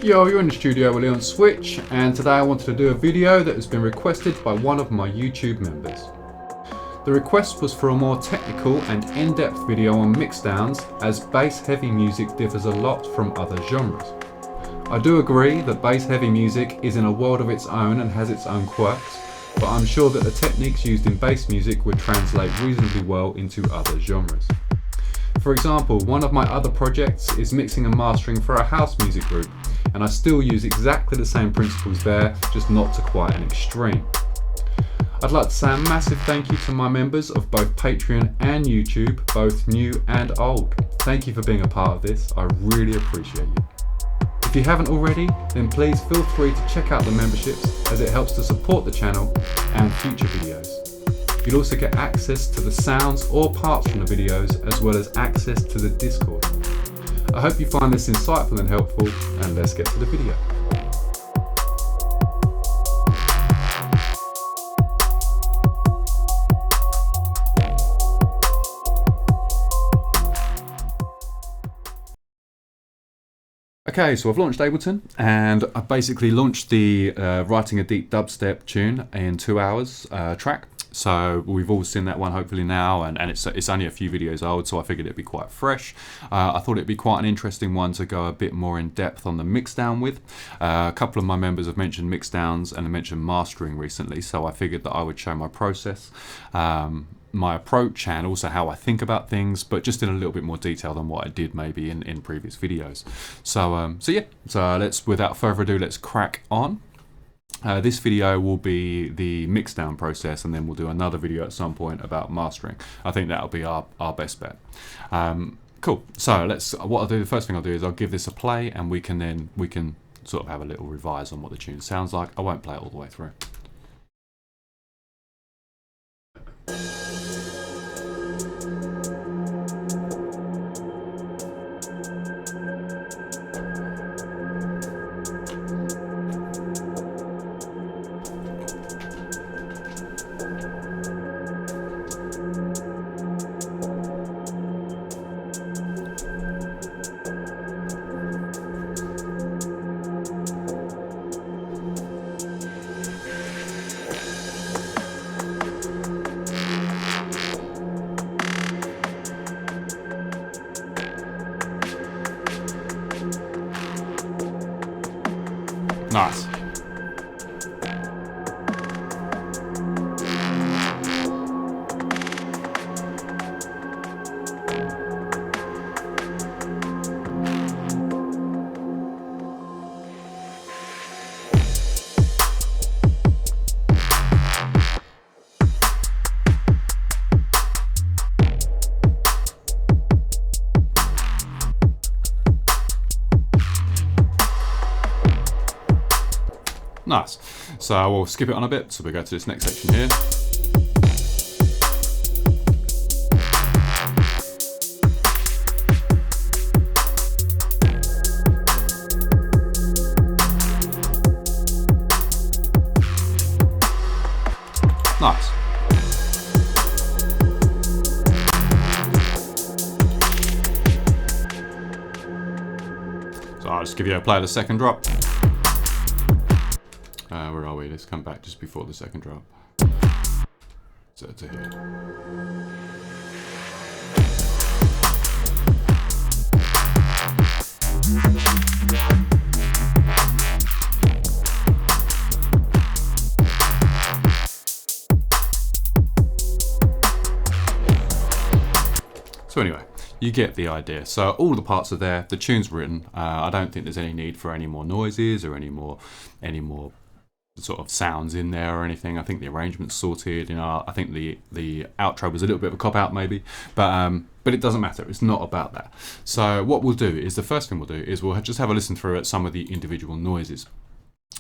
Yo, you're in the studio with Leon Switch, and today I wanted to do a video that has been requested by one of my YouTube members. The request was for a more technical and in-depth video on mixdowns, as bass heavy music differs a lot from other genres. I do agree that bass heavy music is in a world of its own and has its own quirks, but I'm sure that the techniques used in bass music would translate reasonably well into other genres. For example, one of my other projects is mixing and mastering for a house music group, and I still use exactly the same principles there, just not to quite an extreme. I'd like to say a massive thank you to my members of both Patreon and YouTube, both new and old. Thank you for being a part of this, I really appreciate you. If you haven't already, then please feel free to check out the memberships, as it helps to support the channel and future videos. You'll also get access to the sounds or parts from the videos, as well as access to the Discord. I hope you find this insightful and helpful, and let's get to the video. Okay, so I've launched Ableton, and I basically launched the writing a deep dubstep tune in 2 hours track. So we've all seen that one hopefully now, and it's only a few videos old, so I figured it'd be quite fresh. I thought it'd be quite an interesting one to go a bit more in depth on the mixdown with. A couple of my members have mentioned mixdowns and mentioned mastering recently, so I figured that I would show my process, my approach, and also how I think about things, but just in a little bit more detail than what I did maybe in previous videos. So let's, without further ado, let's crack on. This video will be the mixdown process, and then we'll do another video at some point about mastering. I think that'll be our best bet. Cool. So what I'll do, the first thing I'll do is I'll give this a play, and we can sort of have a little revise on what the tune sounds like. I won't play it all the way through. Nice. Nice. So we'll skip it on a bit, so we'll go to this next section here. Nice. So I'll just give you a play of the second drop. Where are we? Let's come back just before the second drop. So to here. So anyway, you get the idea. So all the parts are there, the tune's written. I don't think there's any need for any more noises or any more sort of sounds in there or anything. I think the arrangement's sorted. You know, I think the outro was a little bit of a cop out maybe, but it doesn't matter. It's not about that. So what we'll do is, the first thing we'll do is we'll just have a listen through at some of the individual noises.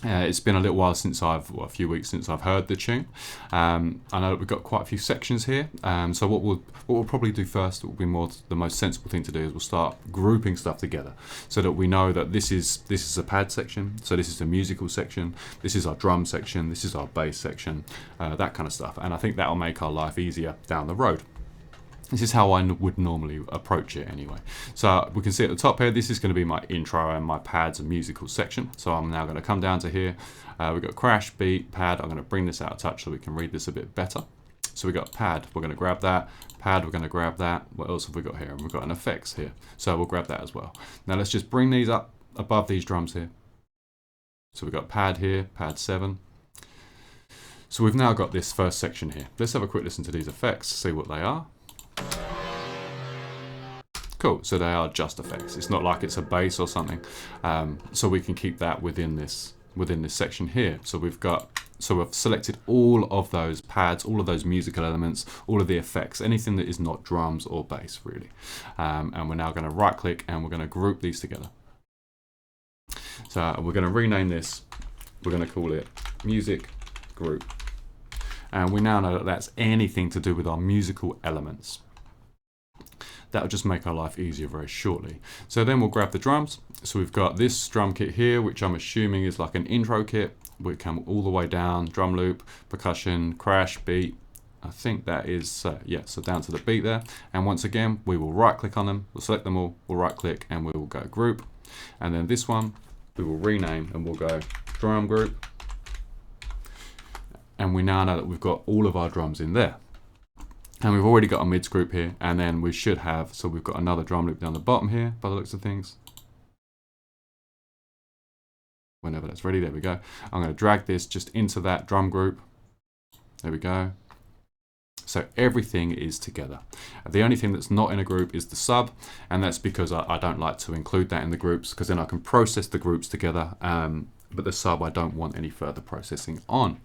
It's been a little while since a few weeks since I've heard the tune. I know that we've got quite a few sections here. So what we'll probably do first, will be the most sensible thing to do, is we'll start grouping stuff together, so that we know that this is a pad section, so this is the musical section, this is our drum section, this is our bass section, that kind of stuff. And I think that'll make our life easier down the road. This is how I would normally approach it anyway. So we can see at the top here, this is going to be my intro and my pads and musical section. So I'm now going to come down to here. We've got crash, beat, pad. I'm going to bring this out of touch so we can read this a bit better. So we've got pad, we're going to grab that. Pad, we're going to grab that. What else have we got here? And we've got an effects here. So we'll grab that as well. Now let's just bring these up above these drums here. So we've got pad here, pad 7. So we've now got this first section here. Let's have a quick listen to these effects, see what they are. Cool, so they are just effects. It's not like it's a bass or something. So we can keep that within this section here. So we've selected all of those pads, all of those musical elements, all of the effects, anything that is not drums or bass really. And we're now going to right click and we're going to group these together. So we're going to rename this, we're going to call it music group. And we now know that that's anything to do with our musical elements. That'll just make our life easier very shortly. So then we'll grab the drums. So we've got this drum kit here, which I'm assuming is like an intro kit. We come all the way down, drum loop, percussion, crash, beat. I think that is, yeah, so down to the beat there. And once again, we will right click on them, we'll select them all, we'll right click and we will go group. And then this one, we will rename and we'll go drum group. And we now know that we've got all of our drums in there. And we've already got a mids group here, and then we should have, so we've got another drum loop down the bottom here, by the looks of things. Whenever that's ready, there we go. I'm going to drag this just into that drum group. There we go. So everything is together. The only thing that's not in a group is the sub, and that's because I don't like to include that in the groups, because then I can process the groups together, but the sub I don't want any further processing on.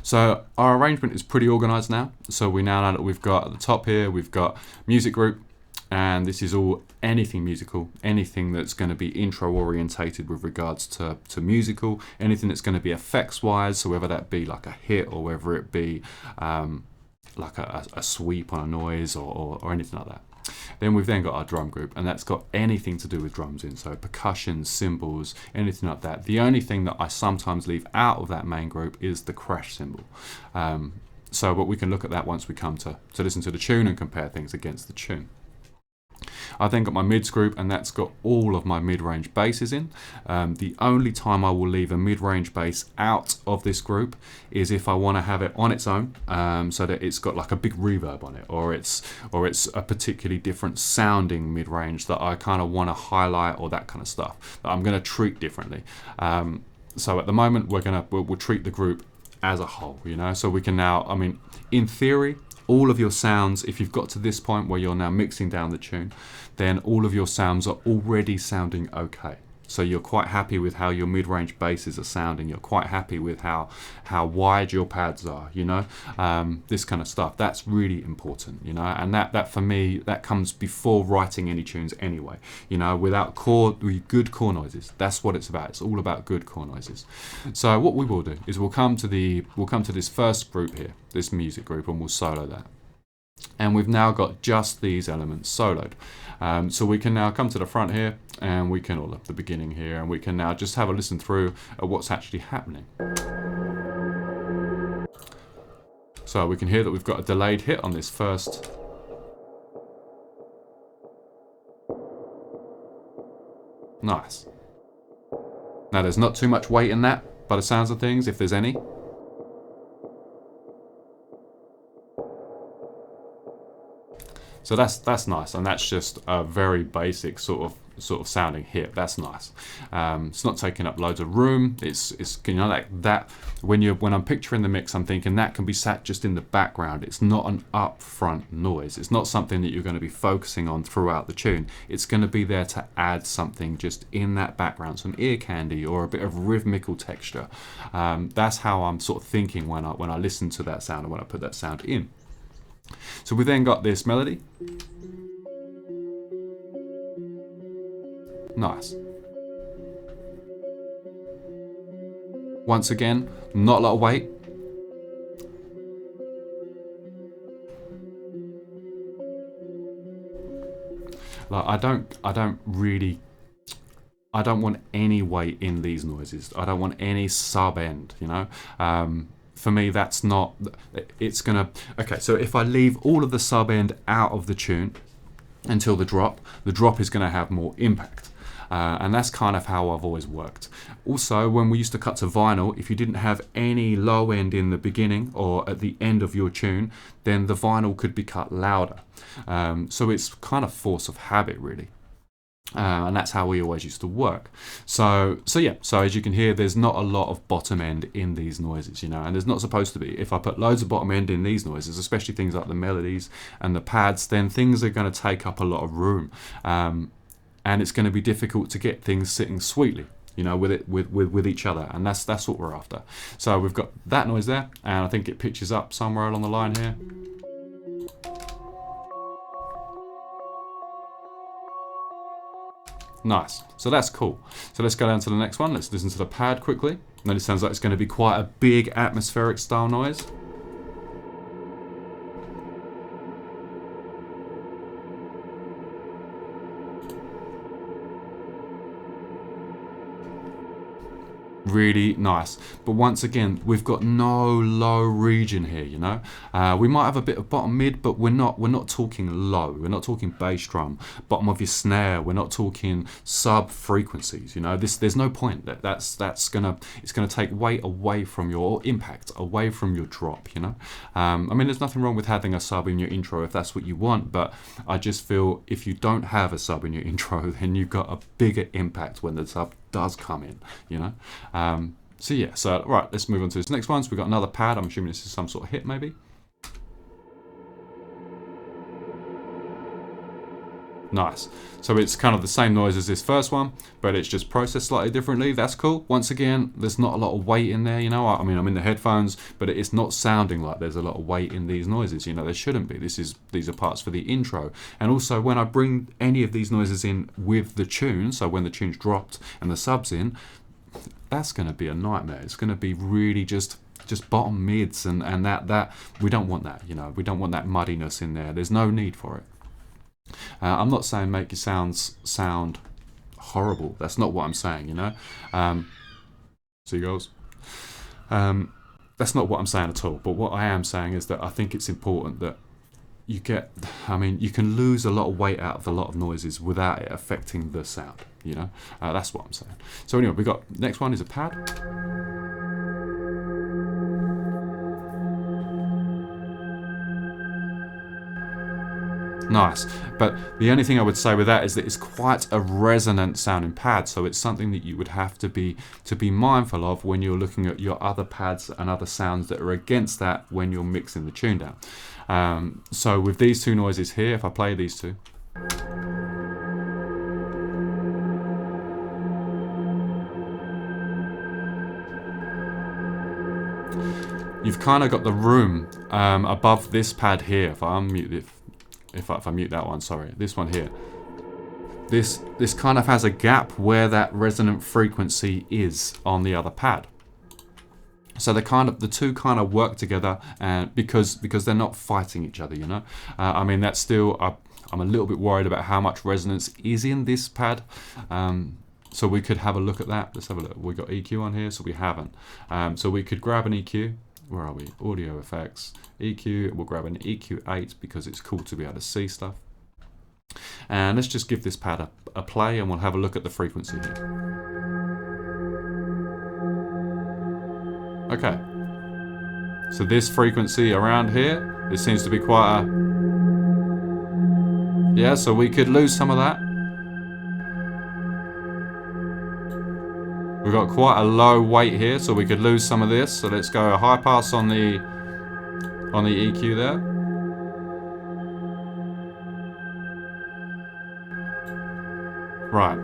So our arrangement is pretty organized now. So we now know that we've got at the top here, we've got music group, and this is all anything musical, anything that's going to be intro orientated with regards to musical, anything that's going to be effects wise, so whether that be like a hit or whether it be like a sweep on a noise or anything like that. Then we've then got our drum group, and that's got anything to do with drums in, so percussion, cymbals, anything like that. The only thing that I sometimes leave out of that main group is the crash cymbal. But we can look at that once we come to listen to the tune and compare things against the tune. I've then got my mids group, and that's got all of my mid-range basses in. The only time I will leave a mid-range bass out of this group is if I want to have it on its own, so that it's got like a big reverb on it, or it's a particularly different sounding mid-range that I kind of want to highlight, or that kind of stuff that I'm going to treat differently. So at the moment we'll treat the group as a whole, you know. So we can now, I mean, in theory, all of your sounds, if you've got to this point where you're now mixing down the tune, then all of your sounds are already sounding okay. So you're quite happy with how your mid-range basses are sounding. You're quite happy with how wide your pads are, you know, this kind of stuff. That's really important, you know, and that for me, that comes before writing any tunes anyway, you know, with good core noises. That's what it's about. It's all about good core noises. So what we will do is we'll come to this first group here, this music group, and we'll solo that. And we've now got just these elements soloed. So we can now come to the front here, and we can, or the beginning here, and we can now just have a listen through at what's actually happening. So we can hear that we've got a delayed hit on this first. Nice. Now there's not too much weight in that, by the sounds of things, if there's any. So that's nice, and that's just a very basic sort of sounding hit. That's nice. It's not taking up loads of room. It's you know, like that when I'm picturing the mix, I'm thinking that can be sat just in the background. It's not an upfront noise. It's not something that you're going to be focusing on throughout the tune. It's going to be there to add something just in that background, some ear candy or a bit of rhythmical texture. That's how I'm sort of thinking when I listen to that sound and when I put that sound in. So we then got this melody. Nice. Once again, not a lot of weight. Like I don't want any weight in these noises. I don't want any sub end, you know. for me, that's not, it's gonna, okay, so if I leave all of the sub end out of the tune until the drop is gonna have more impact. And that's kind of how I've always worked. Also, when we used to cut to vinyl, if you didn't have any low end in the beginning or at the end of your tune, then the vinyl could be cut louder. So it's kind of force of habit, really. And that's how we always used to work. So as you can hear, there's not a lot of bottom end in these noises, you know, and there's not supposed to be. If I put loads of bottom end in these noises, especially things like the melodies and the pads, then things are going to take up a lot of room. And it's going to be difficult to get things sitting sweetly, you know, with each other, and that's what we're after. So we've got that noise there, and I think it pitches up somewhere along the line here. Nice, so that's cool. So let's go down to the next one. Let's listen to the pad quickly. And it sounds like it's going to be quite a big atmospheric style noise. Really nice, but once again, we've got no low region here, you know. We might have a bit of bottom mid, but we're not talking low. We're not talking bass drum, bottom of your snare. We're not talking sub frequencies, you know. There's no point. It's gonna take weight away from your impact, away from your drop, you know. I mean, there's nothing wrong with having a sub in your intro if that's what you want, but I just feel if you don't have a sub in your intro, then you've got a bigger impact when the sub does come in, you know. So yeah, so right, let's move on to this next one. So we've got another pad. I'm assuming this is some sort of hit, maybe. Nice. So it's kind of the same noise as this first one, but it's just processed slightly differently. That's cool. Once again, there's not a lot of weight in there, you know. I mean, I'm in the headphones, but it's not sounding like there's a lot of weight in these noises, you know. There shouldn't be. These are parts for the intro. And also, when I bring any of these noises in with the tune, so when the tune's dropped and the sub's in, that's going to be a nightmare. It's going to be really just bottom mids, and that we don't want that, you know. We don't want that muddiness in there. There's no need for it. I'm not saying make your sounds sound horrible. That's not what I'm saying, you know. Seagulls. That's not what I'm saying at all. But what I am saying is that I think it's important that you get, I mean, you can lose a lot of weight out of a lot of noises without it affecting the sound, you know. That's what I'm saying. So anyway, we got, next one is a pad. Nice, but the only thing I would say with that is that it's quite a resonant sounding pad, so it's something that you would have to be mindful of when you're looking at your other pads and other sounds that are against that when you're mixing the tune down. So with these two noises here, if I play these two, you've kind of got the room above this pad here. If I unmute it, if I mute that one, sorry, this one here, this kind of has a gap where that resonant frequency is on the other pad. So the two kind of work together, and because they're not fighting each other, you know. I mean, that's still, I'm a little bit worried about how much resonance is in this pad. So we could have a look at that. Let's have a look. We've got EQ on here, so we haven't. So we could grab an EQ. Where are we? Audio effects, EQ. We'll grab an EQ8 because it's cool to be able to see stuff. And let's just give this pad a play, and we'll have a look at the frequency here. Okay. So this frequency around here, this seems to be quite a... Yeah, so we could lose some of that. We've got quite a low weight here, so we could lose some of this. So let's go a high pass on the EQ there. Right.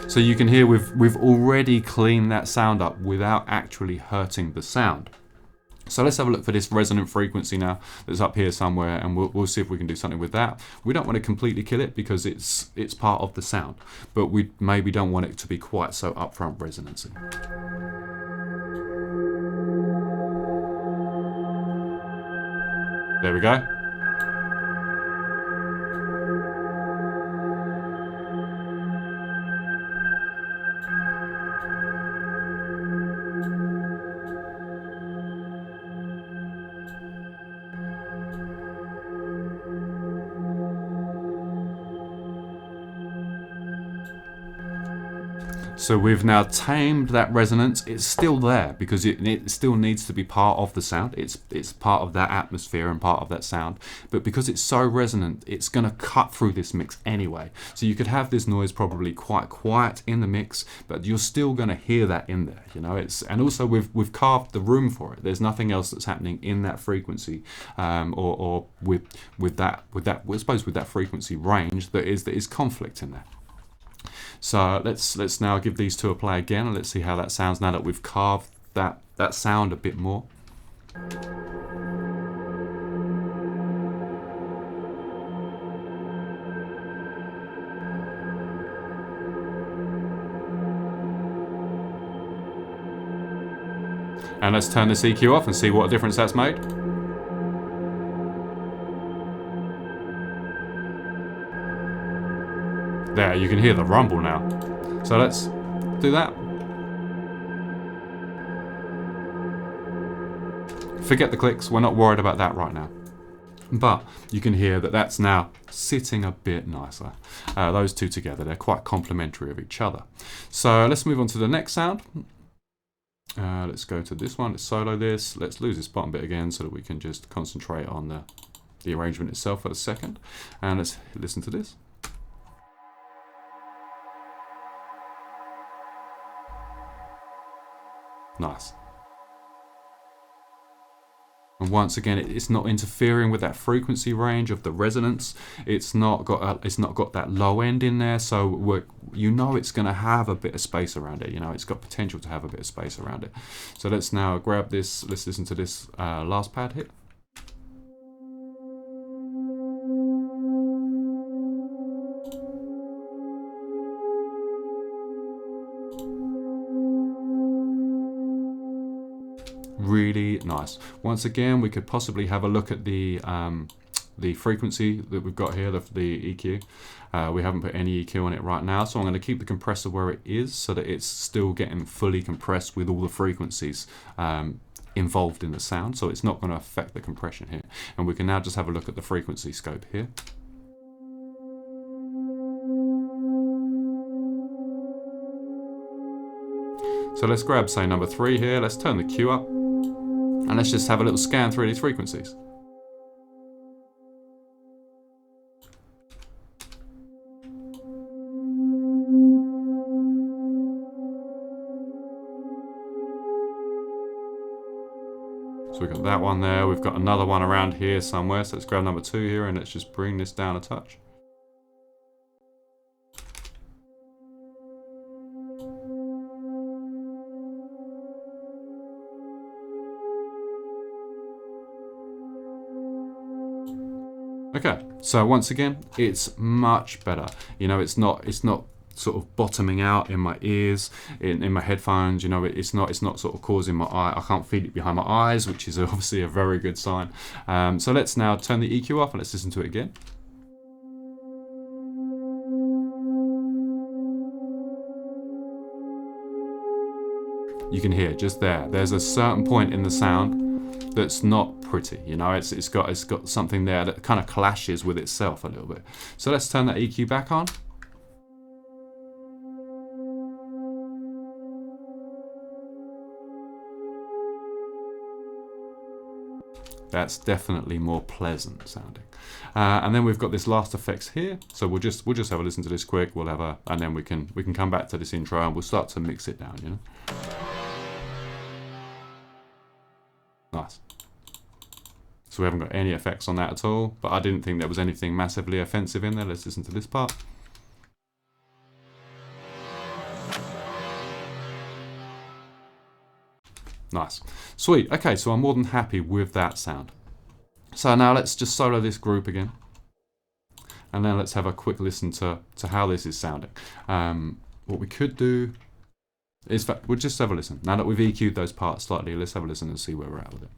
So you can hear we've already cleaned that sound up without actually hurting the sound. So let's have a look for this resonant frequency now that's up here somewhere, and we'll see if we can do something with that. We don't want to completely kill it because it's part of the sound, but we maybe don't want it to be quite so upfront resonancy. There we go. So we've now tamed that resonance. It's still there because it still needs to be part of the sound. It's part of that atmosphere and part of that sound. But because it's so resonant, it's going to cut through this mix anyway. So you could have this noise probably quite quiet in the mix, but you're still going to hear that in there. You know, and also we've carved the room for it. There's nothing else that's happening in that frequency, or with that I suppose with that frequency range that is conflict in there. So let's now give these two a play again, and let's see how that sounds now that we've carved that sound a bit more. And let's turn this EQ off and see what difference that's made. There, you can hear the rumble now. So let's do that. Forget the clicks, we're not worried about that right now. But you can hear that that's now sitting a bit nicer. Those two together, they're quite complementary of each other. So let's move on to the next sound. Let's go to this one, let's solo this. Let's lose this bottom bit again so that we can just concentrate on the arrangement itself for a second. And let's listen to this. Nice. And once again, it's not interfering with that frequency range of the resonance. It's not got that low end in there, so you know it's going to have a bit of space around it. You know, it's got potential to have a bit of space around it. So let's now grab this. Let's listen to this last pad hit. Really nice. Once again, we could possibly have a look at the frequency that we've got here, the EQ. We haven't put any EQ on it right now, so I'm going to keep the compressor where it is so that it's still getting fully compressed with all the frequencies involved in the sound, so it's not going to affect the compression here. And we can now just have a look at the frequency scope here. So let's grab, say, number 3 here. Let's turn the Q up. And let's just have a little scan through these frequencies. So we've got that one there. We've got another one around here somewhere. So let's grab number 2 here and let's just bring this down a touch. Okay, so once again, it's much better. You know, it's not sort of bottoming out in my ears, in my headphones. You know, it's not sort of causing my eye. I can't feel it behind my eyes, which is obviously a very good sign. So let's now turn the EQ off and let's listen to it again. You can hear just there's a certain point in the sound that's not pretty, you know, it's got something there that kind of clashes with itself a little bit. So let's turn that EQ back on. That's definitely more pleasant sounding. And then we've got this last effects here. So we'll just have a listen to this quick. We'll have and then we can come back to this intro and we'll start to mix it down, you know. Nice. So we haven't got any effects on that at all, but I didn't think there was anything massively offensive in there. Let's listen to this part. Nice. Sweet. Okay, so I'm more than happy with that sound. So now let's just solo this group again. And then let's have a quick listen to how this is sounding. What we could do is, we'll just have a listen. Now that we've EQ'd those parts slightly, let's have a listen and see where we're at with it.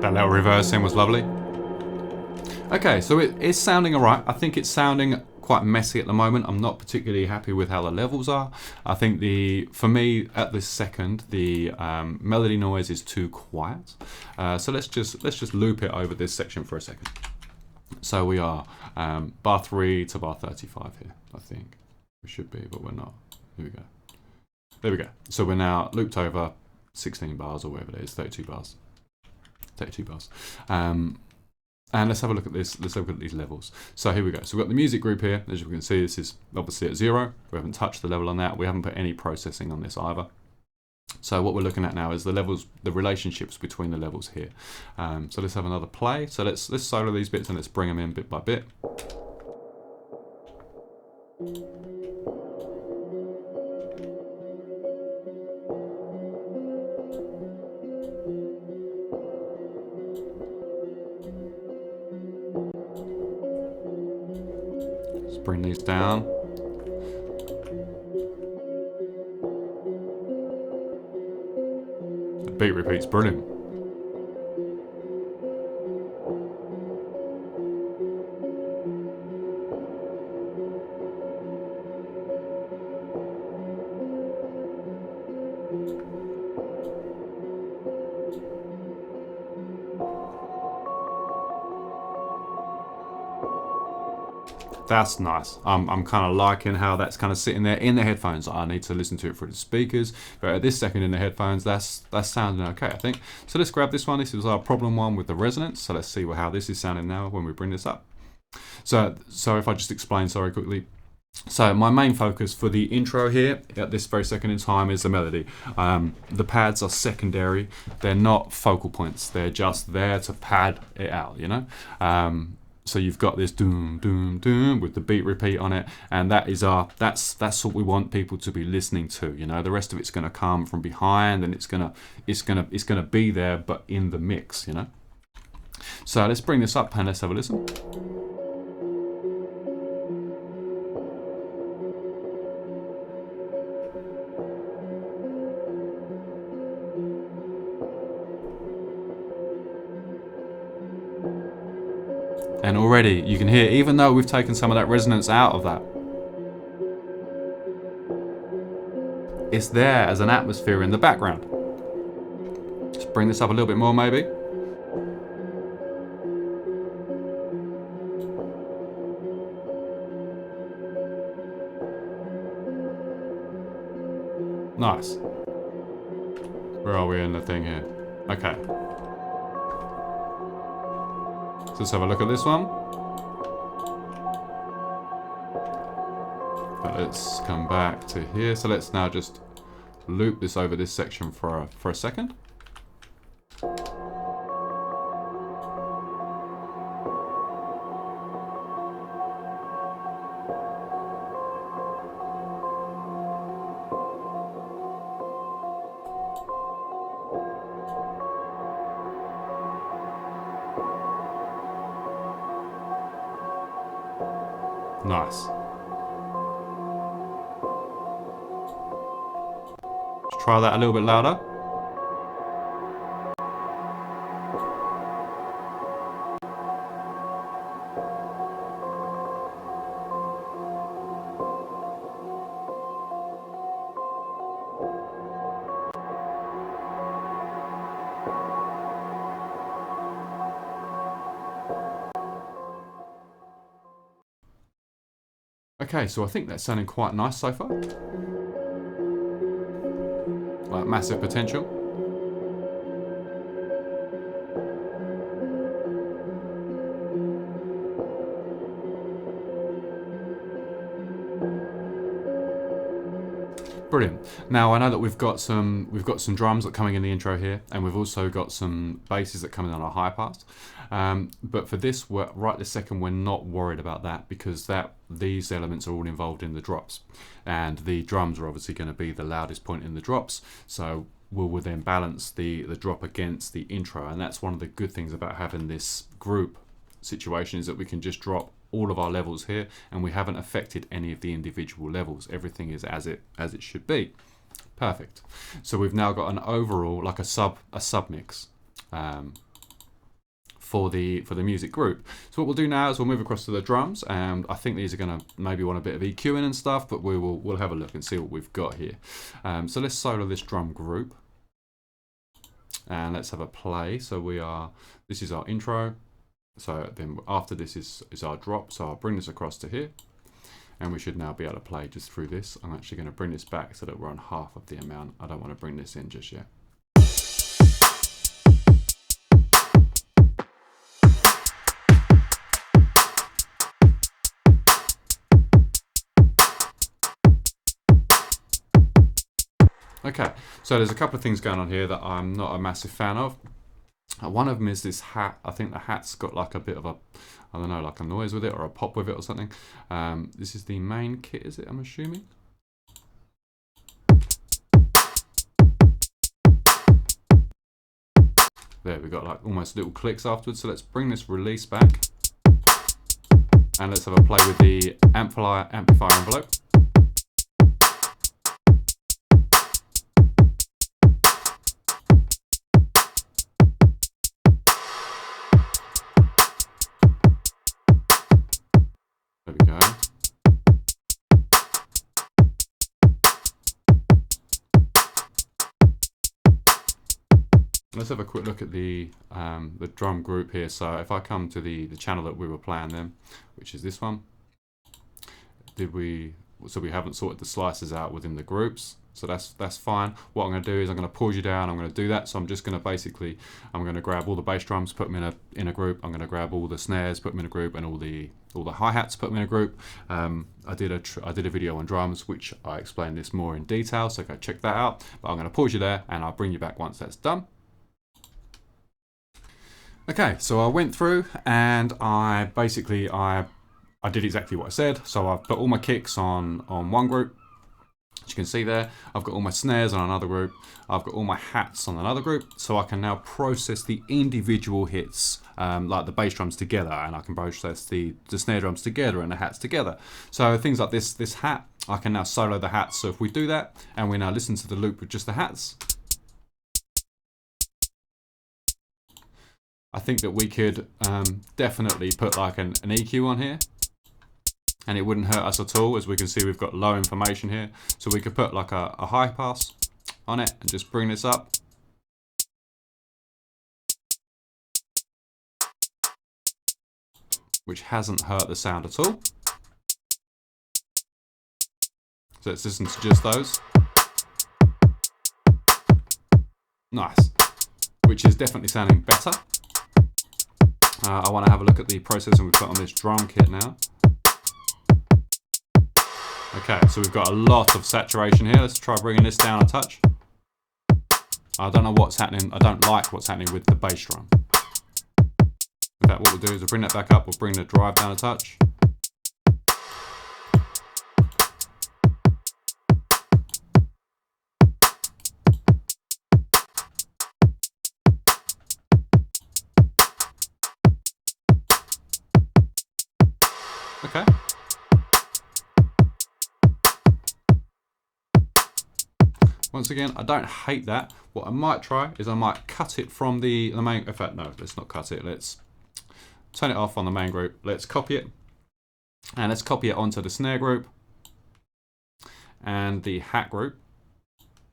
That little reversing was lovely. Okay, so it is sounding alright. I think it's sounding quite messy at the moment. I'm not particularly happy with how the levels are. I think for me at this second, the melody noise is too quiet. So let's just loop it over this section for a second. So we are bar 3 to bar 35 here. I think we should be, but we're not. Here we go. There we go. So we're now looped over 16 bars or whatever it is, 32 bars. 32 bars. And let's have a look at this. Let's have a look at these levels. So here we go. So we've got the music group here. As you can see, this is obviously at 0. We haven't touched the level on that. We haven't put any processing on this either. So what we're looking at now is the levels, the relationships between the levels here. So let's have another play. So let's solo these bits and let's bring them in bit by bit. Bring these down. The beat repeat's brilliant. That's nice. I'm kind of liking how that's kind of sitting there in the headphones. I need to listen to it through the speakers, but at this second in the headphones, that's sounding okay, I think. So let's grab this one. This is our problem one with the resonance. So let's see how this is sounding now when we bring this up. So if I just explain, sorry, quickly. So my main focus for the intro here at this very second in time is the melody. The pads are secondary. They're not focal points. They're just there to pad it out, you know? So you've got this doom doom doom with the beat repeat on it, and that's what we want people to be listening to. You know, the rest of it's going to come from behind, and it's gonna be there, but in the mix. You know. So let's bring this up and let's have a listen. And already you can hear, even though we've taken some of that resonance out of that, it's there as an atmosphere in the background. Let's bring this up a little bit more maybe. Nice. Where are we in the thing here? Okay. So let's have a look at this one. Let's come back to here. So let's now just loop this over this section for a second. Nice. Let's try that a little bit louder. Okay, so I think that's sounding quite nice so far. Like massive potential. Brilliant. Now I know that we've got some drums that are coming in the intro here, and we've also got some basses that come in on our high pass. But for this, right this second, we're not worried about that because these elements are all involved in the drops, and the drums are obviously going to be the loudest point in the drops. So we'll then balance the drop against the intro, and that's one of the good things about having this group situation is that we can just drop all of our levels here, and we haven't affected any of the individual levels. Everything is as it should be. Perfect. So we've now got an overall, like a sub mix. for the music group. So what we'll do now is we'll move across to the drums, and I think these are going to maybe want a bit of EQing and stuff, but we'll have a look and see what we've got here. So let's solo this drum group, and let's have a play. So this is our intro. So then after this is our drop. So I'll bring this across to here, and we should now be able to play just through this. I'm actually going to bring this back so that we're on half of the amount. I don't want to bring this in just yet. Okay, so there's a couple of things going on here that I'm not a massive fan of. One of them is this hat. I think the hat's got like a bit of a, I don't know, like a noise with it or a pop with it or something. This is the main kit, is it, I'm assuming? There, we got like almost little clicks afterwards. So let's bring this release back. And let's have a play with the amplifier envelope. There we go. Let's have a quick look at the drum group here. So if I come to the channel that we were playing then, which is this one, so we haven't sorted the slices out within the groups, so that's fine. What I'm going to do is I'm going to pause you down. I'm going to do that. So I'm just going to basically, I'm going to grab all the bass drums, put them in a group. I'm going to grab all the snares, put them in a group, and all the hi-hats, put them in a group. I did a video on drums, which I explained this more in detail, so go check that out. But I'm going to pause you there, and I'll bring you back once that's done. Okay, so I went through and I did exactly what I said. So I've put all my kicks on one group, as you can see there. I've got all my snares on another group. I've got all my hats on another group. So I can now process the individual hits, like the bass drums together, and I can process the snare drums together and the hats together. So things like this hat, I can now solo the hats. So if we do that and we now listen to the loop with just the hats, I think that we could definitely put like an EQ on here, and it wouldn't hurt us at all. As we can see, we've got low information here. So we could put like a high pass on it and just bring this up. Which hasn't hurt the sound at all. So let's listen to just those. Nice. Which is definitely sounding better. I want to have a look at the processing we put on this drum kit now. Okay, so we've got a lot of saturation here. Let's try bringing this down a touch. I don't know what's happening. I don't like what's happening with the bass drum. In fact, what we'll do is we'll bring that back up. We'll bring the drive down a touch. Okay. Once again, I don't hate that. What I might try is I might cut it from the main. In fact, no, let's not cut it. Let's turn it off on the main group. Let's copy it. And let's copy it onto the snare group and the hat group.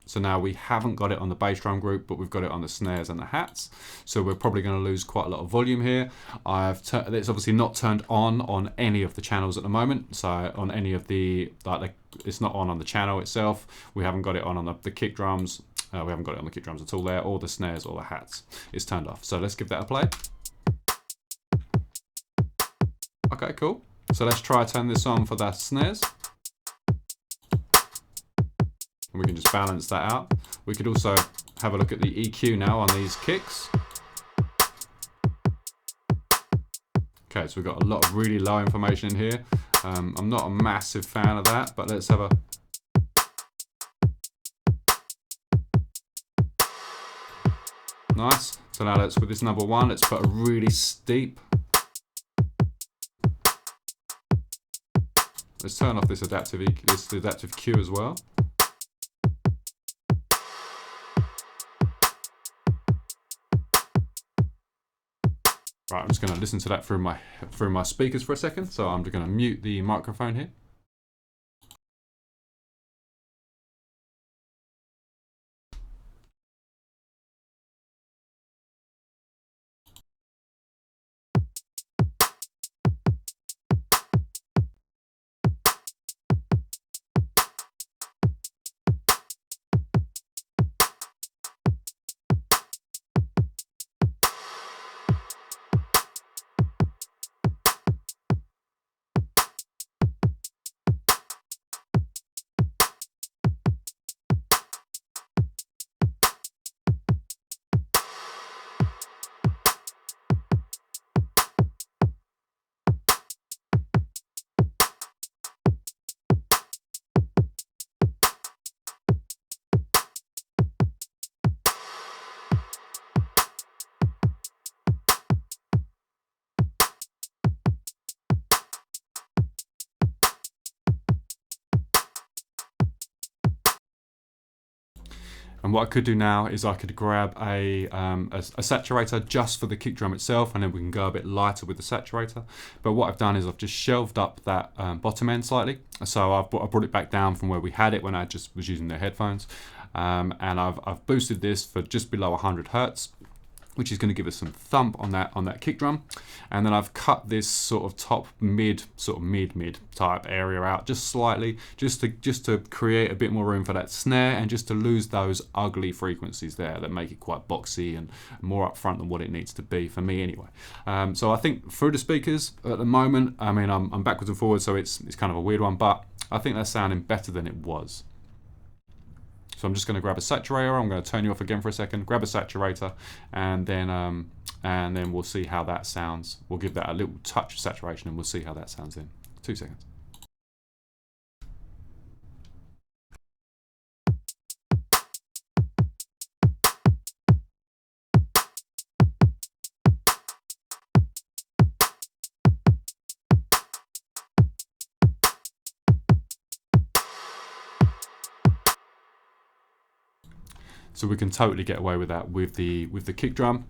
So now we haven't got it on the bass drum group, but we've got it on the snares and the hats. So we're probably going to lose quite a lot of volume here. It's obviously not turned on any of the channels at the moment. So on any of it's not on the channel itself. We haven't got it on the kick drums. We haven't got it on the kick drums at all there, or the snares or the hats. It's turned off. So let's give that a play. Okay, cool. So let's try turn this on for the snares. And we can just balance that out. We could also have a look at the EQ now on these kicks. Okay, so we've got a lot of really low information in here. I'm not a massive fan of that, but let's have a... Nice. So now let's, with this number one, let's put a really steep. Let's turn off this adaptive Q as well. Right, I'm just going to listen to that through my speakers for a second. So I'm just going to mute the microphone here. And what I could do now is I could grab a saturator just for the kick drum itself, and then we can go a bit lighter with the saturator. But what I've done is I've just shelved up that bottom end slightly. So I brought it back down from where we had it when I just was using the headphones. And I've boosted this for just below 100 Hertz, which is going to give us some thump on that kick drum. And then I've cut this sort of top mid type area out just slightly, just to create a bit more room for that snare, and just to lose those ugly frequencies there that make it quite boxy and more upfront than what it needs to be for me anyway. So I think through the speakers at the moment, I mean, I'm backwards and forwards, so it's kind of a weird one, but I think they're sounding better than it was. So I'm just going to grab a saturator. I'm going to turn you off again for a second, grab a saturator, and then we'll see how that sounds. We'll give that a little touch of saturation and we'll see how that sounds in 2 seconds. So we can totally get away with that with the kick drum.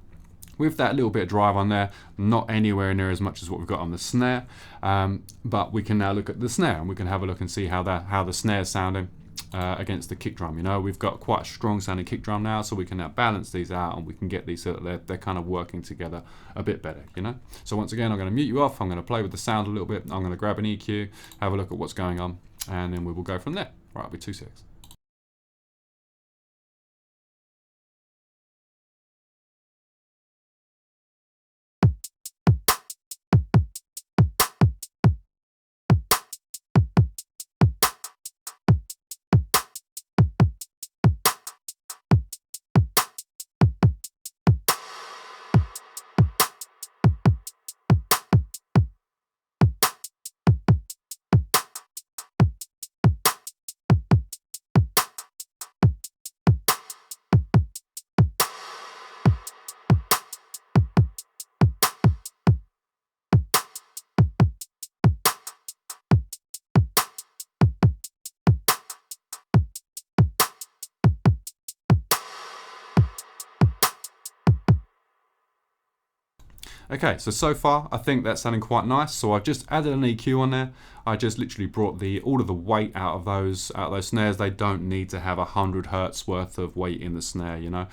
With that little bit of drive on there, not anywhere near as much as what we've got on the snare. But we can now look at the snare, and we can have a look and see how the snare's sounding against the kick drum. You know, we've got quite a strong sounding kick drum now, so we can now balance these out, and we can get these so that they're kind of working together a bit better, you know. So once again, I'm going to mute you off. I'm going to play with the sound a little bit. I'm going to grab an EQ, have a look at what's going on, and then we will go from there. Right, it'll be 2 seconds. Okay, so far I think that's sounding quite nice. So I've just added an EQ on there. I just literally brought all of the weight out of those snares. They don't need to have 100 Hertz worth of weight in the snare, you know.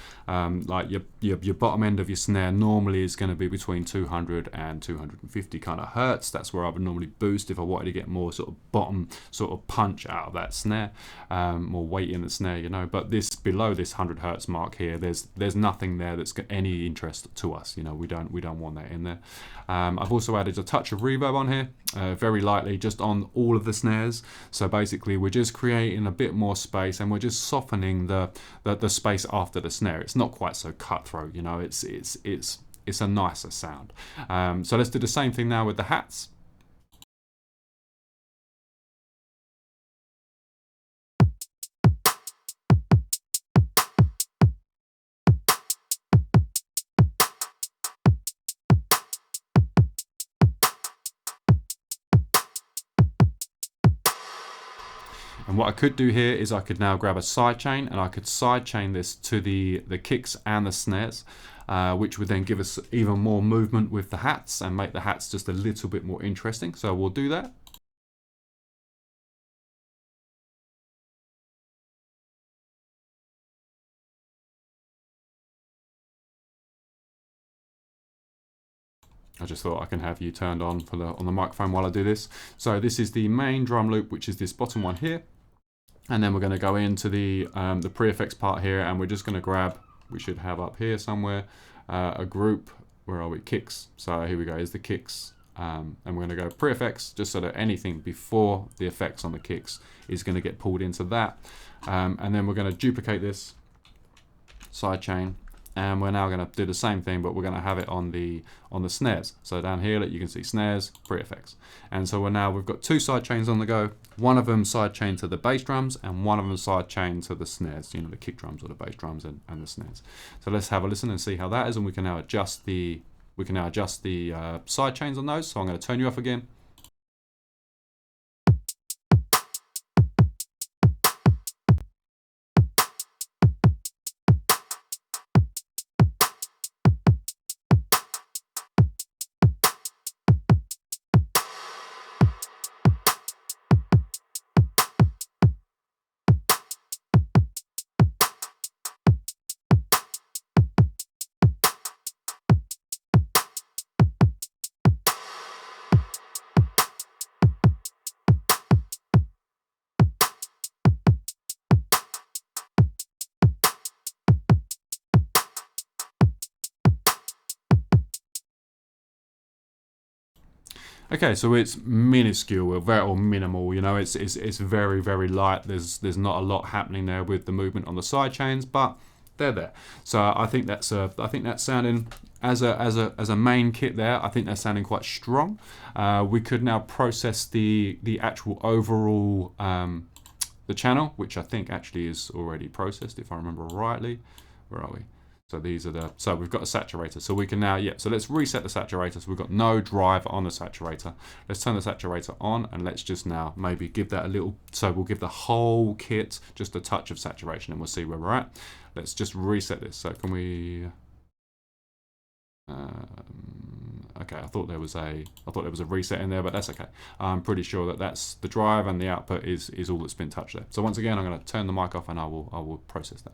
Like your bottom end of your snare normally is going to be between 200 and 250 kind of Hertz. That's where I would normally boost if I wanted to get more sort of bottom sort of punch out of that snare, more weight in the snare, you know. But this below this 100 Hertz mark here, there's nothing there that's got any interest to us, you know. We don't want that in there. I've also added a touch of reverb on here, very lightly, just on all of the snares. So basically we're just creating a bit more space, and we're just softening the space after the snare. It's not quite so cutthroat, you know. It's a nicer sound. So let's do the same thing now with the hats. And what I could do here is I could now grab a sidechain, and I could sidechain this to the kicks and the snares. which would then give us even more movement with the hats and make the hats just a little bit more interesting. So we'll do that. I just thought I can have you turned on for on the microphone while I do this. So this is the main drum loop, which is this bottom one here. And then we're going to go into the pre-effects part here, and we're just going to grab, we should have up here somewhere, a group, where are we, kicks. So here we go, here's the kicks. And we're going to go pre-effects, just so that anything before the effects on the kicks is going to get pulled into that. And then we're going to duplicate this sidechain. And we're now going to do the same thing, but we're going to have it on the snares. So down here, you can see snares, pre-effects. And so we've got two side chains on the go. One of them side chain to the bass drums, and one of them side chain to the snares. You know, the kick drums or the bass drums and the snares. So let's have a listen and see how that is, and we can now adjust the side chains on those. So I'm going to turn you off again. Okay, so it's minuscule or minimal. You know, it's very, very light. There's not a lot happening there with the movement on the side chains, but they're there. So I think that's sounding as a main kit there. I think that's sounding quite strong. We could now process the actual overall the channel, which I think actually is already processed if I remember rightly. Where are we? So these are so we've got a saturator. So we can now, so let's reset the saturator. So we've got no drive on the saturator. Let's turn the saturator on, and let's just now maybe give that a little, so we'll give the whole kit just a touch of saturation, and we'll see where we're at. Let's just reset this. So can we, okay, I thought there was a reset in there, but that's okay. I'm pretty sure that that's the drive, and the output is all that's been touched there. So once again, I'm going to turn the mic off, and I will process that.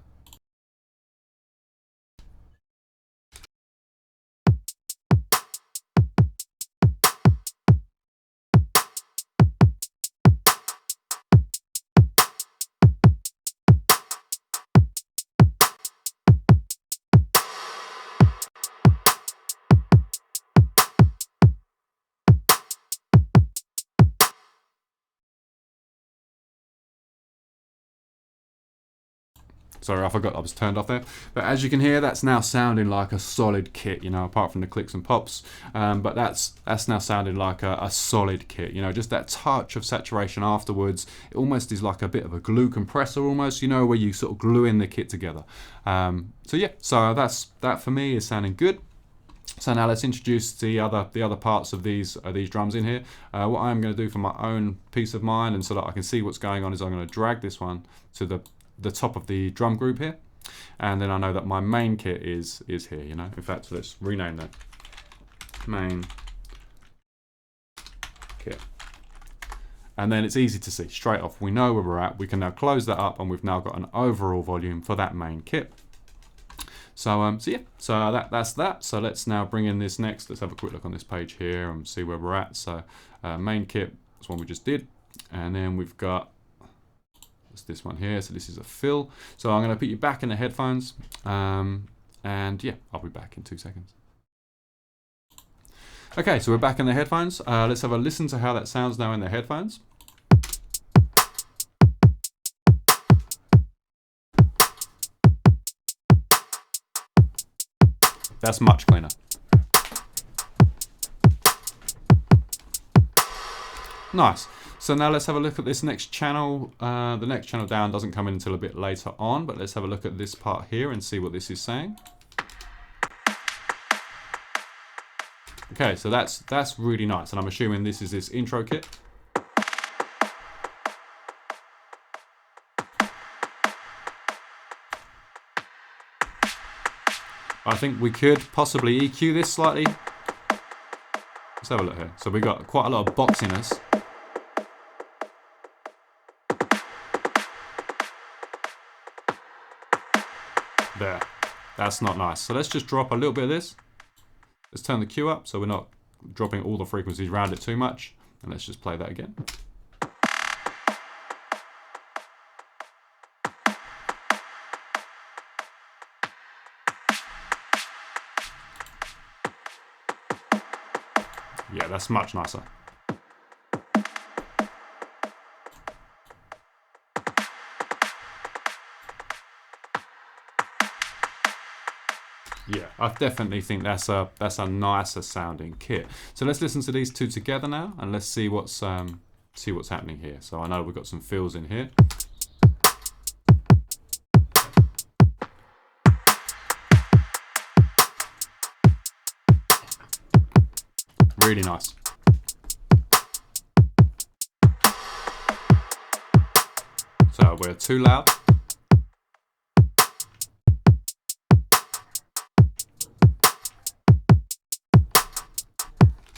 Sorry, I forgot I was turned off there. But as you can hear, that's now sounding like a solid kit, you know, apart from the clicks and pops. But that's now sounding like a solid kit, you know, just that touch of saturation afterwards. It almost is like a bit of a glue compressor almost, you know, where you sort of glue in the kit together. So yeah, so that for me is sounding good. So now let's introduce the other parts of these drums in here. What I'm going to do for my own peace of mind and so that I can see what's going on is I'm going to drag this one to the top of the drum group here, and then I know that my main kit is here, you know. In fact, let's rename that main kit, and then it's easy to see straight off. We know where we're at. We can now close that up, and we've now got an overall volume for that main kit. So yeah, so that's that. So let's now bring in this next. Let's have a quick look on this page here and see where we're at. So main kit, that's one we just did, and then we've got this one here. So this is a fill. So I'm going to put you back in the headphones, and yeah, I'll be back in 2 seconds. Okay, so we're back in the headphones. Let's have a listen to how that sounds now in the headphones. That's much cleaner. Nice. So now let's have a look at this next channel. The next channel down doesn't come in until a bit later on, but let's have a look at this part here and see what this is saying. Okay, so that's really nice, and I'm assuming this is this intro kit. I think we could possibly EQ this slightly. Let's have a look here. So we got quite a lot of boxiness. There. That's not nice. So let's just drop a little bit of this. Let's turn the Q up so we're not dropping all the frequencies around it too much. And let's just play that again. Yeah, that's much nicer. Yeah, I definitely think that's a nicer sounding kit. So let's listen to these two together now, and let's see what's happening here. So I know we've got some fills in here. Really nice. So we're too loud.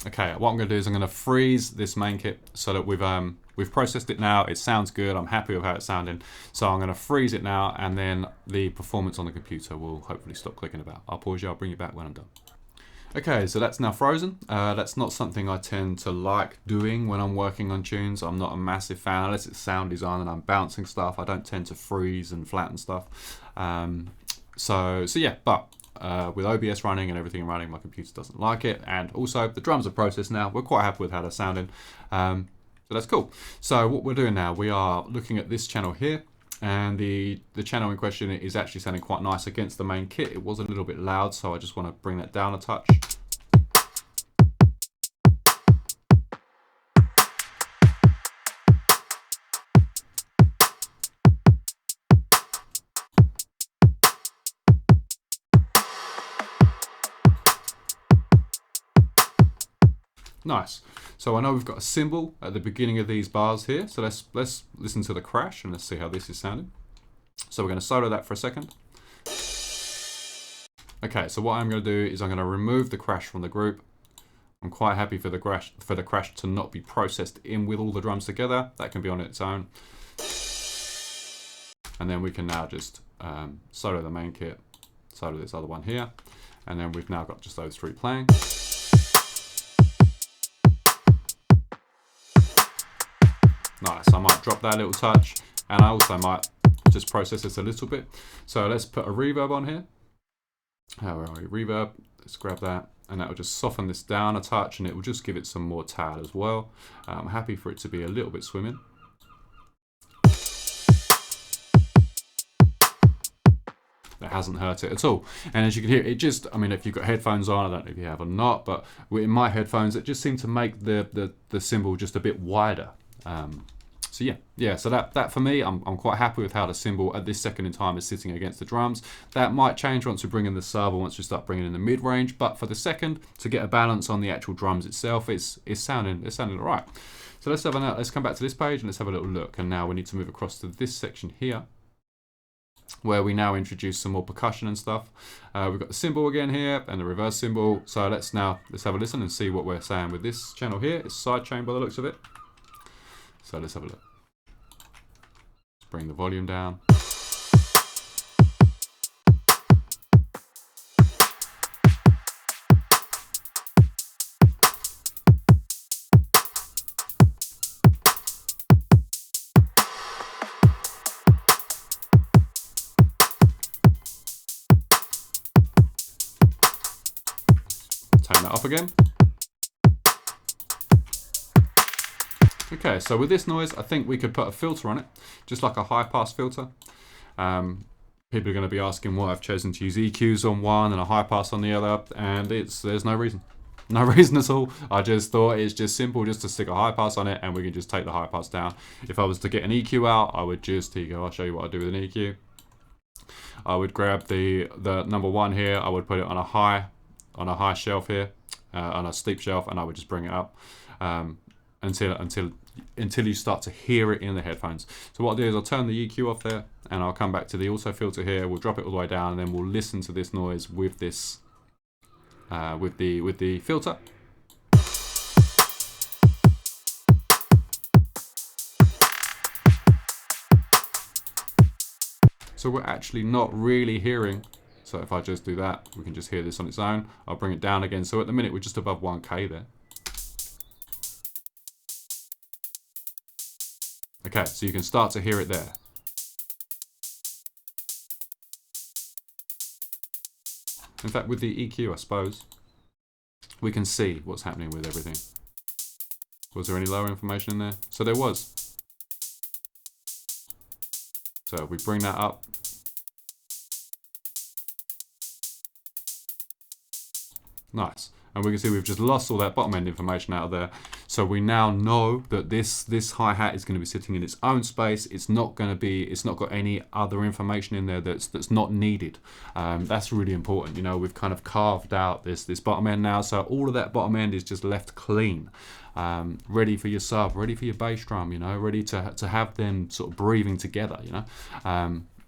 Okay, what I'm going to do is I'm going to freeze this main kit so that we've processed it now. It sounds good. I'm happy with how it's sounding. So I'm going to freeze it now, and then the performance on the computer will hopefully stop clicking about. I'll pause you. I'll bring you back when I'm done. Okay, so that's now frozen. That's not something I tend to like doing when I'm working on tunes. I'm not a massive fan, unless it's sound design and I'm bouncing stuff. I don't tend to freeze and flatten stuff. So yeah, but with OBS running and everything running, my computer doesn't like it. And also, the drums are processed now. We're quite happy with how they're sounding. So that's cool. So what we're doing now, we are looking at this channel here. And the channel in question is actually sounding quite nice against the main kit. It was a little bit loud, so I just want to bring that down a touch. Nice. So I know we've got a cymbal at the beginning of these bars here. So let's listen to the crash and let's see how this is sounding. So we're going to solo that for a second. Okay, so what I'm going to do is I'm going to remove the crash from the group. I'm quite happy for the crash to not be processed in with all the drums together. That can be on its own. And then we can now just solo the main kit, solo this other one here, and then we've now got just those three playing. Nice, I might drop that little touch, and I also might just process this a little bit. So let's put a reverb on here. Where are we? Reverb, let's grab that, and that will just soften this down a touch, and it will just give it some more tad as well. I'm happy for it to be a little bit swimming. That hasn't hurt it at all. And as you can hear, it just, I mean, if you've got headphones on, I don't know if you have or not, but in my headphones, it just seemed to make the cymbal just a bit wider. So yeah. So that for me, I'm quite happy with how the cymbal at this second in time is sitting against the drums. That might change once we bring in the sub or once we start bringing in the mid range. But for the second, to get a balance on the actual drums itself, it's sounding all right. So let's come back to this page and let's have a little look. And now we need to move across to this section here, where we now introduce some more percussion and stuff. We've got the cymbal again here and the reverse cymbal. So let's have a listen and see what we're saying with this channel here. It's sidechain by the looks of it. So let's have a look. Let's bring the volume down. Turn that up again. Okay, so with this noise, I think we could put a filter on it, just like a high pass filter. People are going to be asking why I've chosen to use EQs on one and a high pass on the other, and there's no reason. No reason at all. I just thought it's just simple just to stick a high pass on it and we can just take the high pass down. If I was to get an EQ out, I would just, here you go, I'll show you what I do with an EQ. I would grab the number one here, I would put it on a high shelf here, on a steep shelf, and I would just bring it up. Until you start to hear it in the headphones. So what I'll do is I'll turn the EQ off there, and I'll come back to the auto filter here. We'll drop it all the way down, and then we'll listen to this noise with this, with the filter. So we're actually not really hearing. So if I just do that, we can just hear this on its own. I'll bring it down again. So at the minute, we're just above 1K there. Okay, so you can start to hear it there. In fact, with the EQ, I suppose, we can see what's happening with everything. Was there any lower information in there? So there was. So if we bring that up. Nice. And we can see we've just lost all that bottom end information out of there. So we now know that this hi-hat is going to be sitting in its own space. It's not got any other information in there that's not needed. That's really important. You know, we've kind of carved out this bottom end now. So all of that bottom end is just left clean. Ready for your sub, ready for your bass drum, you know, ready to have them sort of breathing together, you know.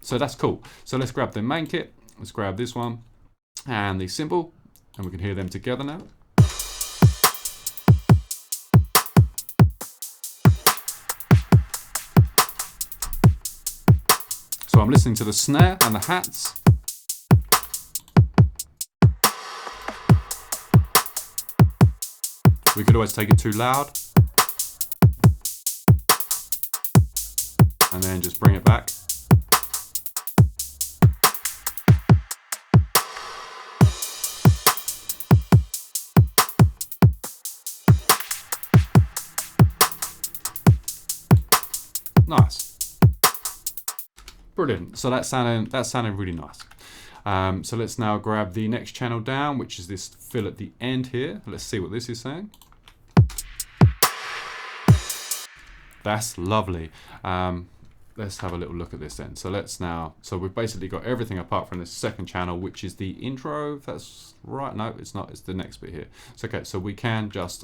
So that's cool. So let's grab the main kit. Let's grab this one and the cymbal, and we can hear them together now. So I'm listening to the snare and the hats. We could always take it too loud. And then just bring it back. Nice. Brilliant. So that's sounding really nice. So let's now grab the next channel down, which is this fill at the end here. Let's see what this is saying. That's lovely. Let's have a little look at this then. So so we've basically got everything apart from this second channel, which is the intro. If that's right. No, it's not. It's the next bit here. So okay, so we can just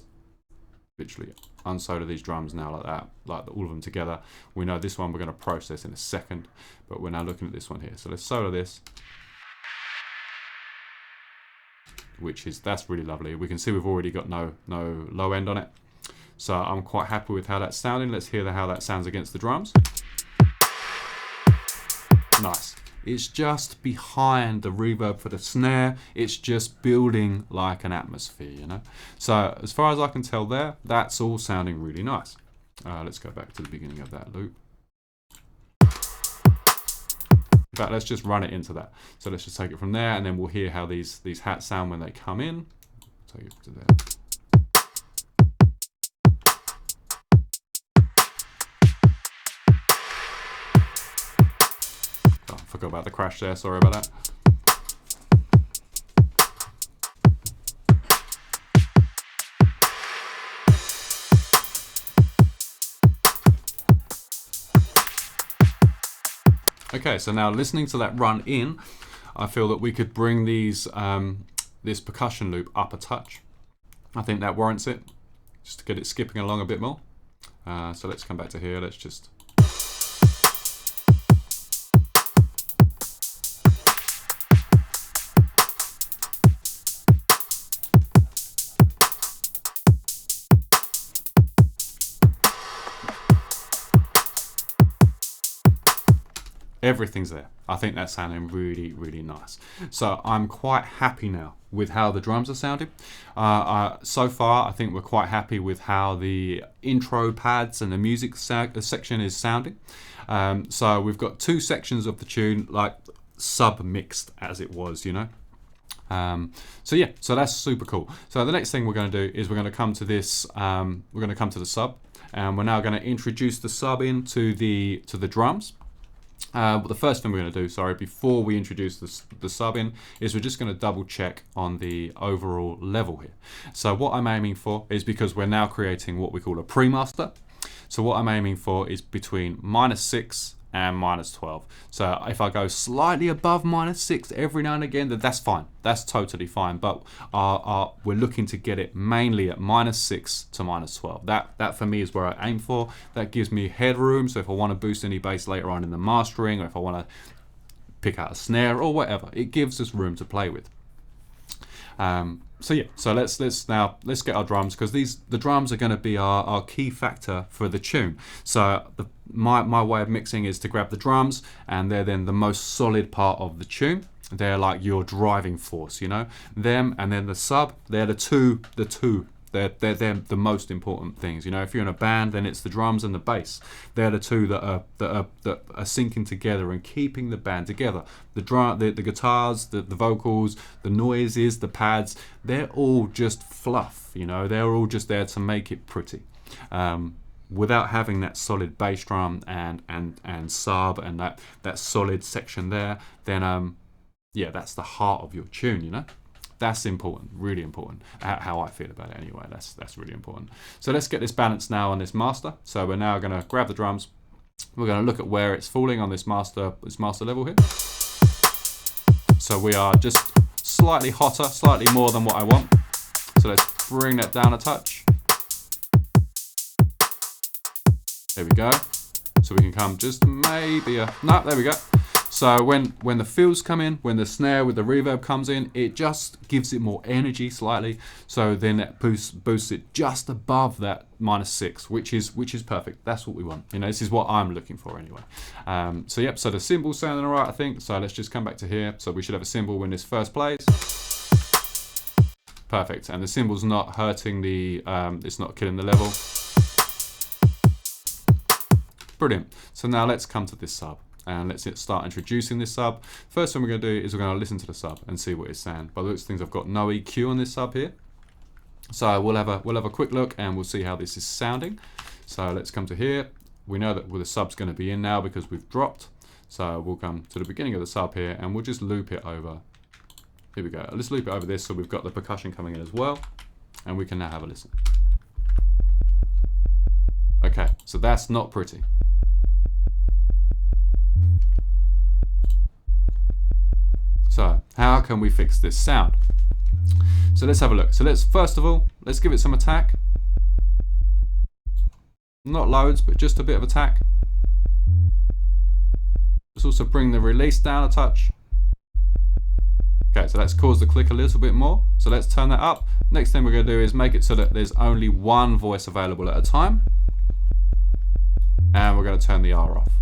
literally unsolder these drums now like that, like all of them together. We know this one we're going to process in a second, but we're now looking at this one here. So let's solder this, that's really lovely. We can see we've already got no low end on it. So I'm quite happy with how that's sounding. Let's hear how that sounds against the drums. Nice. It's just behind the reverb for the snare. It's just building like an atmosphere, you know. So as far as I can tell there, that's all sounding really nice. Let's go back to the beginning of that loop. In fact, let's just run it into that. So let's just take it from there, and then we'll hear how these hats sound when they come in. Take it to there. Forgot about the crash there, sorry about that. Okay, so now listening to that run in, I feel that we could bring these this percussion loop up a touch. I think that warrants it, just to get it skipping along a bit more. So let's come back to here, let's just... Everything's there. I think that's sounding really, really nice. So I'm quite happy now with how the drums are sounding. So far, I think we're quite happy with how the intro pads and the music section is sounding. So we've got two sections of the tune, like sub-mixed as it was, you know. So yeah, so that's super cool. So the next thing we're going to do is we're going to come to this. We're going to come to the sub, and we're now going to introduce the sub into the drums. But the first thing we're going to do, before we introduce the sub in, is we're just going to double check on the overall level here. So what I'm aiming for is, because we're now creating what we call a premaster, so what I'm aiming for is between -6 and -12. So if I go slightly above -6 every now and again, then that's fine. That's totally fine. But we're looking to get it mainly at -6 to -12. That for me is where I aim for. That gives me headroom. So if I want to boost any bass later on in the mastering, or if I want to pick out a snare or whatever, it gives us room to play with. So yeah, so let's get our drums, because the drums are going to be our key factor for the tune. So my way of mixing is to grab the drums, and they're then the most solid part of the tune. They're like your driving force, you know. Them and then the sub, they're the two. They're the most important things. You know, if you're in a band, then it's the drums and the bass. They're the two that are syncing together and keeping the band together. The guitars, the vocals, the noises, the pads, they're all just fluff. You know, they're all just there to make it pretty. Without having that solid bass drum and sub and that solid section there, then yeah, that's the heart of your tune. You know. That's important, really important. How I feel about it anyway, that's really important. So let's get this balance now on this master. So we're now going to grab the drums. We're going to look at where it's falling on this master level here. So we are just slightly hotter, slightly more than what I want. So let's bring that down a touch. There we go. So we can come just maybe no, there we go. So when the fills come in, when the snare with the reverb comes in, it just gives it more energy slightly. So then it boosts it just above that -6, which is perfect. That's what we want. You know, this is what I'm looking for anyway. So yep. So the cymbal's sounding alright, I think. So let's just come back to here. So we should have a cymbal when this first plays. Perfect. And the cymbal's not hurting the. It's not killing the level. Brilliant. So now let's come to this sub. And let's start introducing this sub. First thing we're going to do is we're going to listen to the sub and see what it's saying. By the looks of things, I've got no EQ on this sub here. So we'll have a quick look and we'll see how this is sounding. So let's come to here. We know that the sub's going to be in now because we've dropped. So we'll come to the beginning of the sub here and we'll just loop it over. Here we go. Let's loop it over this so we've got the percussion coming in as well. And we can now have a listen. Okay, so that's not pretty. So how can we fix this sound? So let's have a look. So first of all, let's give it some attack. Not loads, but just a bit of attack. Let's also bring the release down a touch. Okay, so let's cause the click a little bit more. So let's turn that up. Next thing we're going to do is make it so that there's only one voice available at a time. And we're going to turn the R off.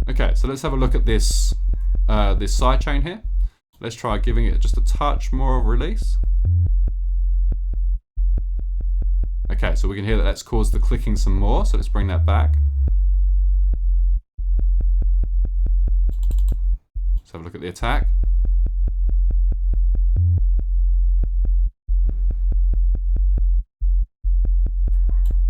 Okay, so let's have a look at this this sidechain here. Let's try giving it just a touch more of release. Okay, so we can hear that that's caused the clicking some more, so let's bring that back. Let's have a look at the attack.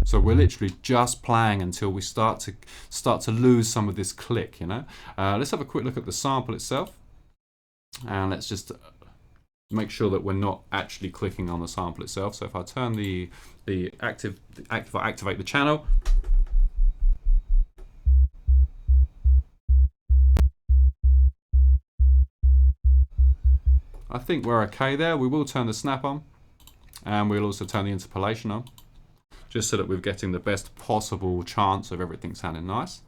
So we're literally just playing until we start to lose some of this click, you know. Let's have a quick look at the sample itself, and let's just make sure that we're not actually clicking on the sample itself. So if I turn activate the channel, I think we're okay there. We will turn the snap on, and we'll also turn the interpolation on, just so that we're getting the best possible chance of everything sounding nice.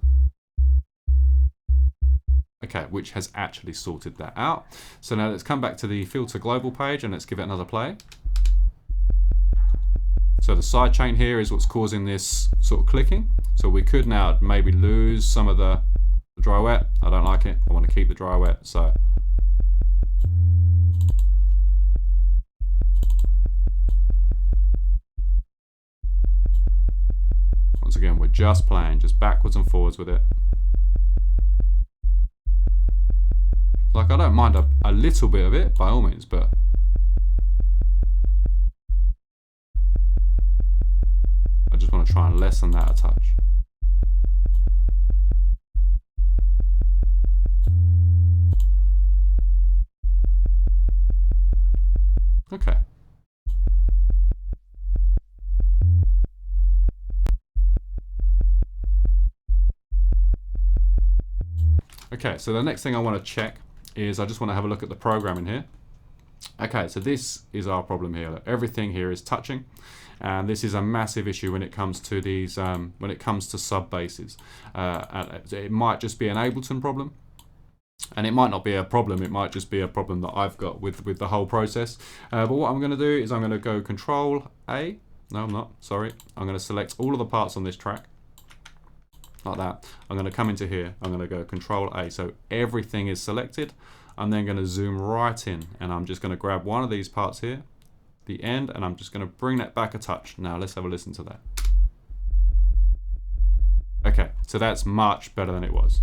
Okay, which has actually sorted that out. So now let's come back to the filter global page and let's give it another play. So the sidechain here is what's causing this sort of clicking. So we could now maybe lose some of the dry wet. I don't like it. I want to keep the dry wet. So once again, we're just playing, just backwards and forwards with it. Like, I don't mind a little bit of it, by all means, but I just want to try and lessen that a touch. Okay. Okay, so the next thing I want to check is I just want to have a look at the programming here. Okay, so this is our problem here. Everything here is touching, and this is a massive issue when it comes to these, when it comes to sub basses. It might just be an Ableton problem, and it might not be a problem. It might just be a problem that I've got with the whole process. But what I'm going to do is I'm going to go Control A. No, I'm not. Sorry. I'm going to select all of the parts on this track. Like that. I'm going to come into here. I'm going to go Control A. So everything is selected. I'm then going to zoom right in, and I'm just going to grab one of these parts here, the end, and I'm just going to bring that back a touch. Now let's have a listen to that. Okay, so that's much better than it was.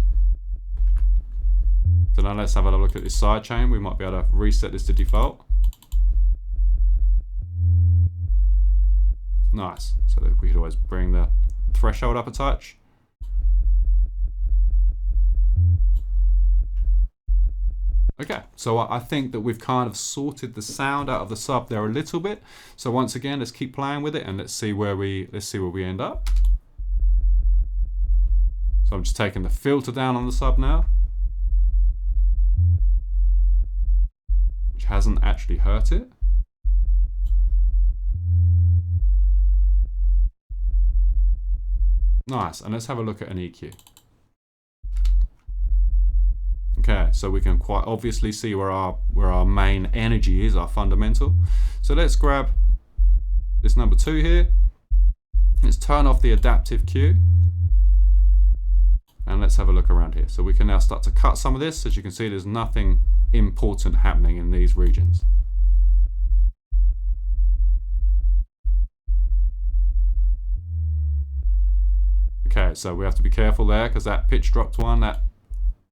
So now let's have a look at this side chain. We might be able to reset this to default. Nice. So that we could always bring the threshold up a touch. Okay, so I think that we've kind of sorted the sound out of the sub there a little bit. So once again, let's keep playing with it and let's see where we end up. So I'm just taking the filter down on the sub now, which hasn't actually hurt it. Nice, and let's have a look at an EQ. Okay, so we can quite obviously see where our main energy is, our fundamental. So let's grab this number 2 here. Let's turn off the adaptive cue. And let's have a look around here. So we can now start to cut some of this. As you can see, there's nothing important happening in these regions. Okay, so we have to be careful there because that pitch dropped one,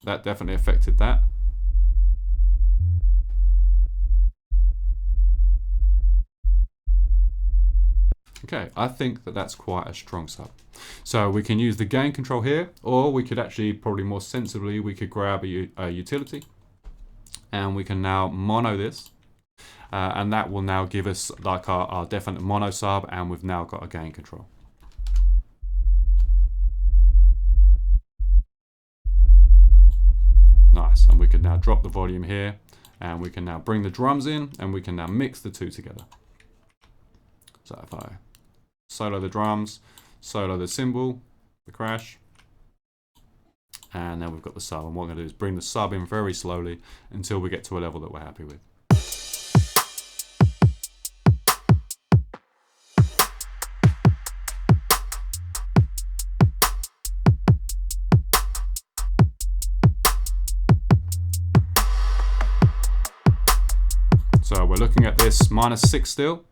that definitely affected that. Okay, I think that that's quite a strong sub. So we can use the gain control here, or we could actually, probably more sensibly, we could grab a utility and we can now mono this. And that will now give us like our definite mono sub, and we've now got a gain control. Nice, and we can now drop the volume here, and we can now bring the drums in, and we can now mix the two together. So if I solo the drums, solo the cymbal, the crash, and then we've got the sub, and what I'm going to do is bring the sub in very slowly until we get to a level that we're happy with. So we're looking at this -6 still.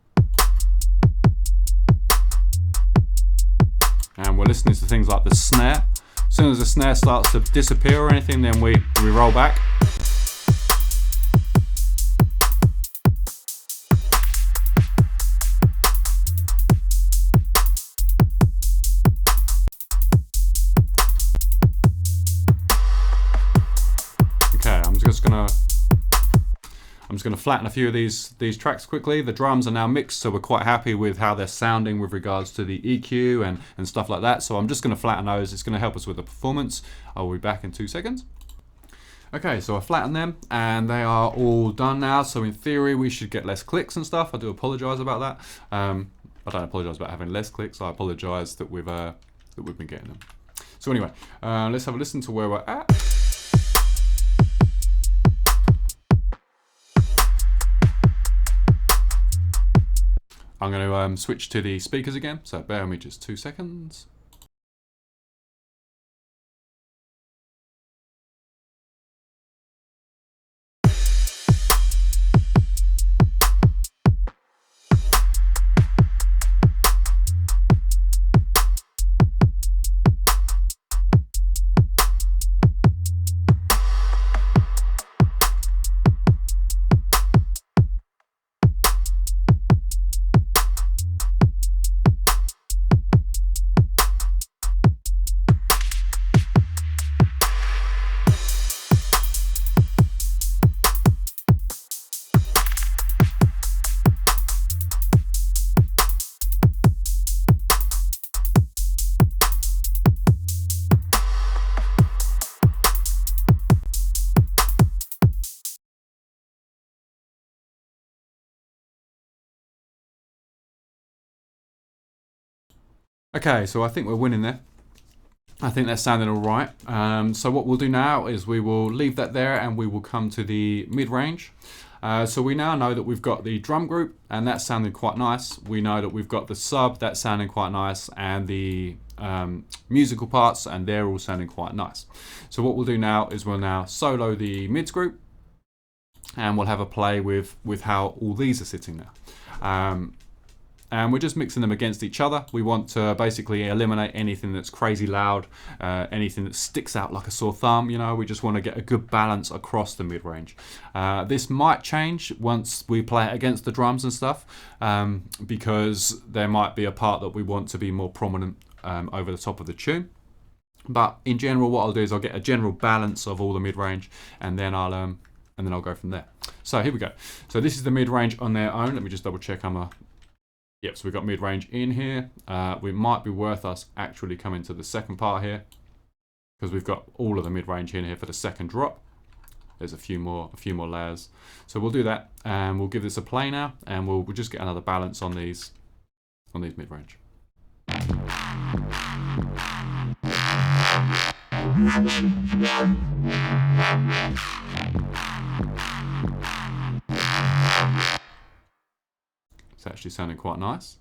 And we're listening to things like the snare. As soon as the snare starts to disappear or anything, then we roll back. Okay, I'm just going to flatten a few of these tracks quickly. The drums are now mixed, so we're quite happy with how they're sounding with regards to the EQ and stuff like that. So I'm just going to flatten those. It's going to help us with the performance. I'll be back in 2 seconds. Okay, so I flattened them and they are all done now. So in theory, we should get less clicks and stuff. I do apologize about that. I don't apologize about having less clicks. I apologize that we've been getting them. So anyway, let's have a listen to where we're at. I'm going to switch to the speakers again, so bear with me just 2 seconds. Okay, so I think we're winning there. I think that's sounding all right. So what we'll do now is we will leave that there and we will come to the mid-range. So we now know that we've got the drum group and that's sounding quite nice. We know that we've got the sub, that's sounding quite nice, and the musical parts, and they're all sounding quite nice. So what we'll do now is we'll now solo the mids group and we'll have a play with how all these are sitting now. And we're just mixing them against each other. We want to basically eliminate anything that's crazy loud, anything that sticks out like a sore thumb, you know. We just want to get a good balance across the mid-range. This might change once we play it against the drums and stuff, because there might be a part that we want to be more prominent over the top of the tune. But in general, what I'll do is I'll get a general balance of all the mid-range, and then I'll go from there. So here we go. So this is the mid-range on their own. Let me just double check Yep, so we've got mid-range in here. We might be worth us actually coming to the second part here, because we've got all of the mid-range in here for the second drop. There's a few more layers. So we'll do that, and we'll give this a play now, and we'll just get another balance on these mid-range. It's actually sounding quite nice.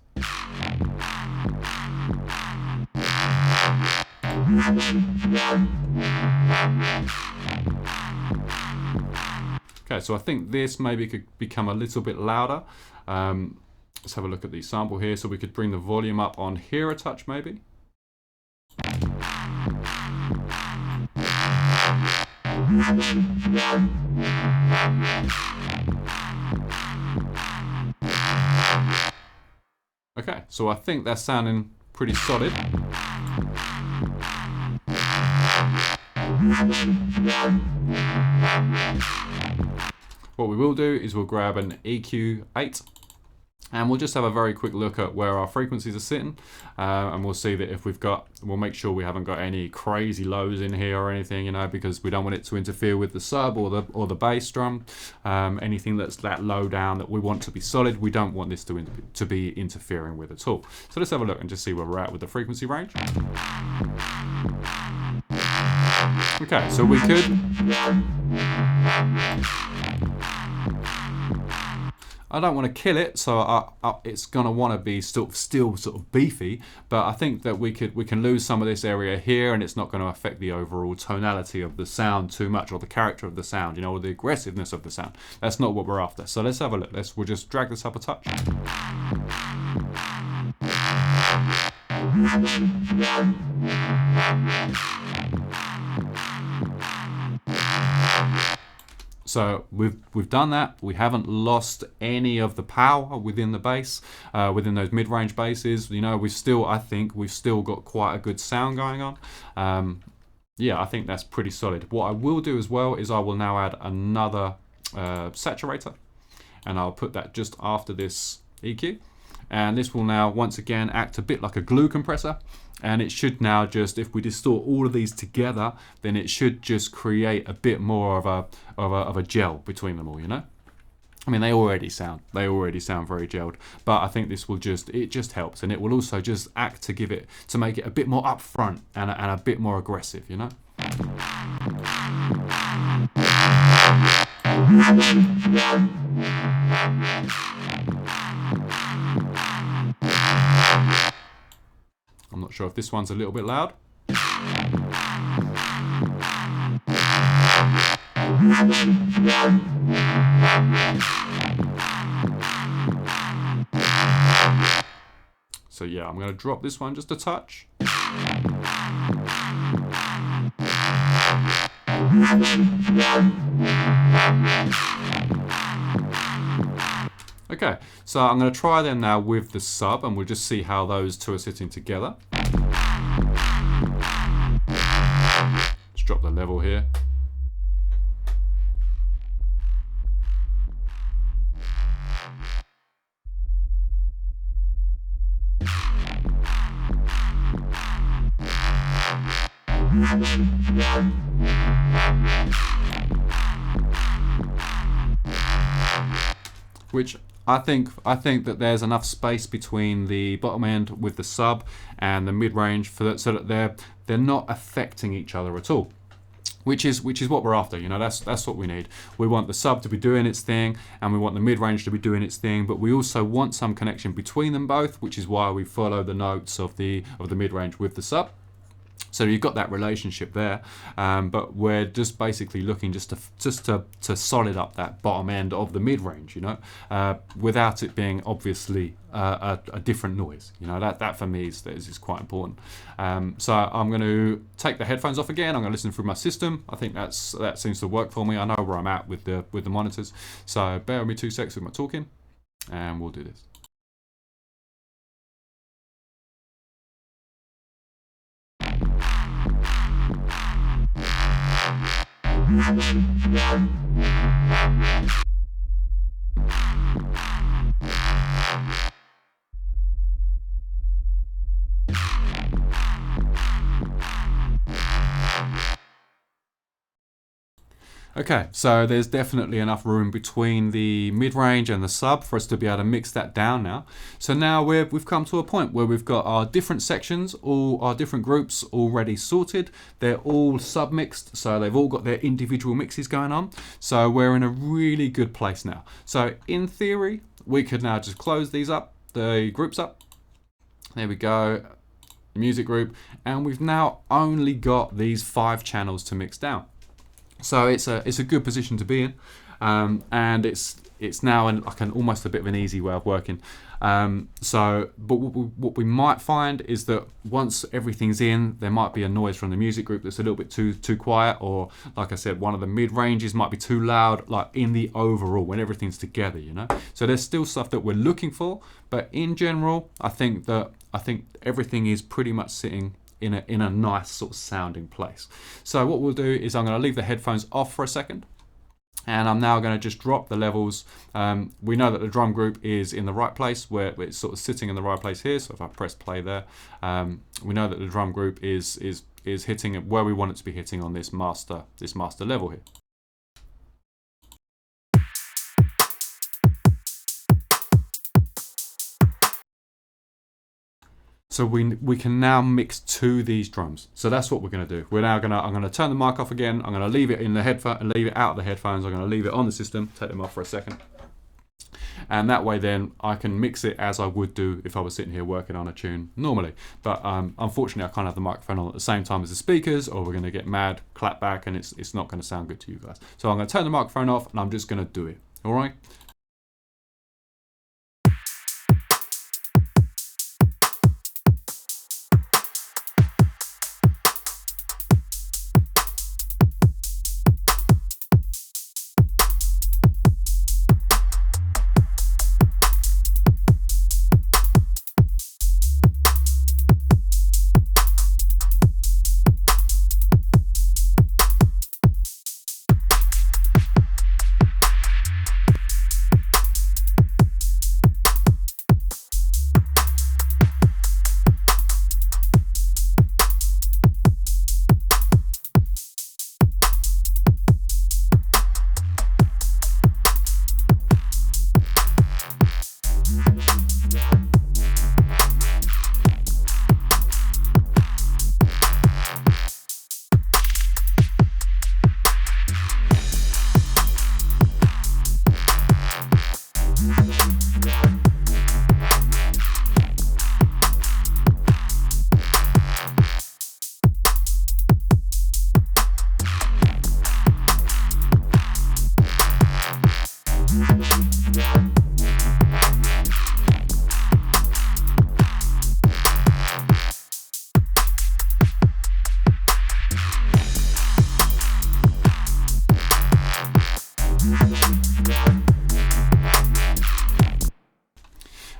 Okay, so I think this maybe could become a little bit louder. Let's have a look at the sample here. So we could bring the volume up on here a touch maybe. Okay, so I think that's sounding pretty solid. What we will do is we'll grab an EQ8 and we'll just have a very quick look at where our frequencies are sitting, and we'll see that if we'll make sure we haven't got any crazy lows in here or anything, you know, because we don't want it to interfere with the sub or the bass drum. Anything that's that low down that we want to be solid, we don't want this to be interfering with at all. So let's have a look and just see where we're at with the frequency range. Okay, so we could. I don't want to kill it, so it's gonna want to be still sort of beefy. But I think that we can lose some of this area here, and it's not going to affect the overall tonality of the sound too much, or the character of the sound, you know, or the aggressiveness of the sound. That's not what we're after. So let's have a look. We'll just drag this up a touch. So we've done that. We haven't lost any of the power within the bass, within those mid-range basses. You know, I think we've still got quite a good sound going on. Yeah, I think that's pretty solid. What I will do as well is I will now add another saturator, and I'll put that just after this EQ. And this will now once again act a bit like a glue compressor. And it should now just, if we distort all of these together, then it should just create a bit more of a gel between them all, you know? I mean, they already sound very gelled, but I think this will it just helps, and it will also just act to make it a bit more upfront and a bit more aggressive, you know? I'm not sure if this one's a little bit loud. So yeah, I'm going to drop this one just a touch. Okay, so I'm going to try them now with the sub, and we'll just see how those two are sitting together. Let's drop the level here. Which I think that there's enough space between the bottom end with the sub and the mid range for that, so that they're not affecting each other at all. Which is what we're after, you know. That's what we need. We want the sub to be doing its thing, and we want the mid range to be doing its thing. But we also want some connection between them both, which is why we follow the notes of the mid range with the sub. So you've got that relationship there, but we're just basically looking just to solid up that bottom end of the mid range, you know, without it being obviously a different noise. You know, that for me is quite important. So I'm going to take the headphones off again. I'm going to listen through my system. I think that seems to work for me. I know where I'm at with the monitors. So bear with me 2 seconds with my talking, and we'll do this. Okay, so there's definitely enough room between the mid-range and the sub for us to be able to mix that down now. So now we've come to a point where we've got our different sections, all our different groups already sorted. They're all sub-mixed, so they've all got their individual mixes going on. So we're in a really good place now. So in theory, we could now just close these up, the groups up. There we go, the music group. And we've now only got these 5 channels to mix down. So it's a good position to be in, and it's now almost a bit of an easy way of working. But what we might find is that once everything's in, there might be a noise from the music group that's a little bit too quiet, or like I said, one of the mid ranges might be too loud, like in the overall when everything's together, you know. So there's still stuff that we're looking for, but in general, I think everything is pretty much sitting in a nice sort of sounding place. So what we'll do is I'm going to leave the headphones off for a second, and I'm now going to just drop the levels. We know that the drum group is in the right place, where it's sort of sitting in the right place here. So if I press play there, we know that the drum group is hitting where we want it to be hitting on this master level here. So we can now mix to these drums. So that's what we're going to do. I'm going to turn the mic off again. I'm going to leave it in the headphone and leave it out of the headphones. I'm going to leave it on the system, take them off for a second. And that way then I can mix it as I would do if I was sitting here working on a tune normally. But unfortunately I can't have the microphone on at the same time as the speakers, or we're going to get mad clap back and it's not going to sound good to you guys. So I'm going to turn the microphone off and I'm just going to do it. All right?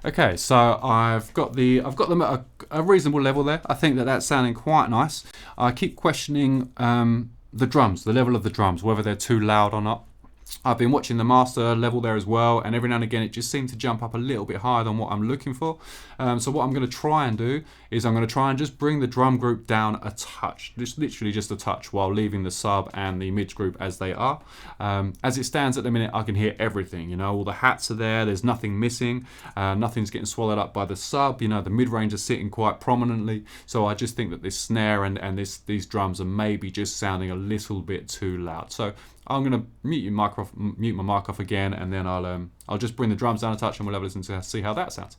Okay, so I've got them at a reasonable level there. I think that's sounding quite nice. I keep questioning the drums, the level of the drums, whether they're too loud or not. I've been watching the master level there as well, and every now and again it just seemed to jump up a little bit higher than what I'm looking for. So what I'm going to try and do is I'm going to try and just bring the drum group down a touch, just literally just a touch, while leaving the sub and the mids group as they are. As it stands at the minute, I can hear everything, you know, all the hats are there, there's nothing missing, nothing's getting swallowed up by the sub, you know, the mid-range is sitting quite prominently, so I just think that this snare and these drums are maybe just sounding a little bit too loud. So I'm going to mute my mic off again, and then I'll just bring the drums down a touch and we'll have a listen to see how that sounds.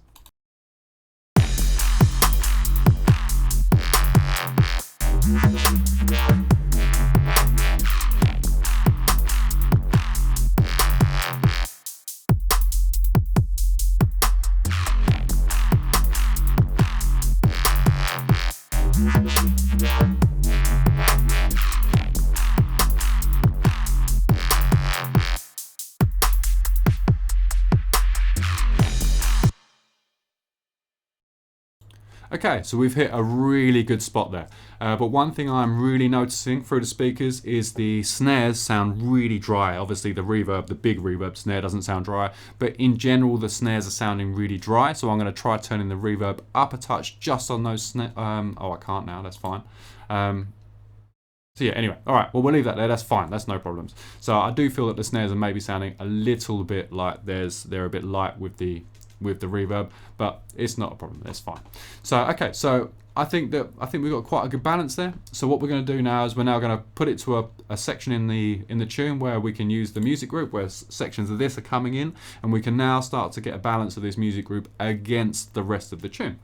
Okay, so we've hit a really good spot there. But one thing I'm really noticing through the speakers is the snares sound really dry. Obviously the reverb, the big reverb snare doesn't sound dry, but in general the snares are sounding really dry. So I'm going to try turning the reverb up a touch just on those snares. Oh, I can't now, that's fine. So yeah, anyway, all right, well, we'll leave that there, that's fine, that's no problems. So I do feel that the snares are maybe sounding a little bit like they're a bit light with the reverb, but it's not a problem, that's fine. So okay, so I think we've got quite a good balance there. So what we're going to do now is we're now going to put it to a section in the tune where we can use the music group, where sections of this are coming in, and we can now start to get a balance of this music group against the rest of the tune.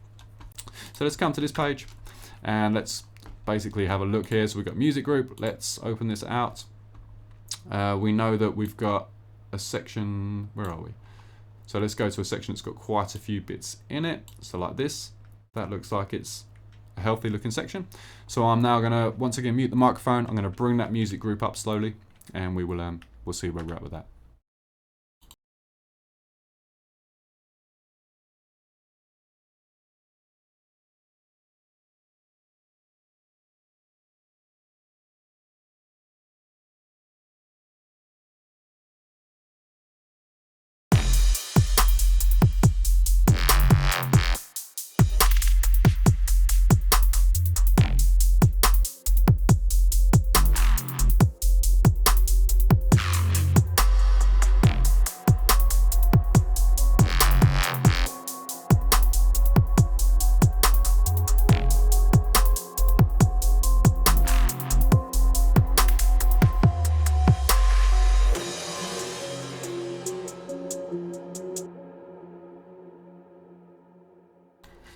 So let's come to this page and let's basically have a look here. So we've got music group, let's open this out. We know that we've got a section, where are we? So let's go to a section that's got quite a few bits in it. So like this, that looks like it's a healthy looking section. So I'm now gonna once again mute the microphone. I'm gonna bring that music group up slowly, and we will we'll see where we're at with that.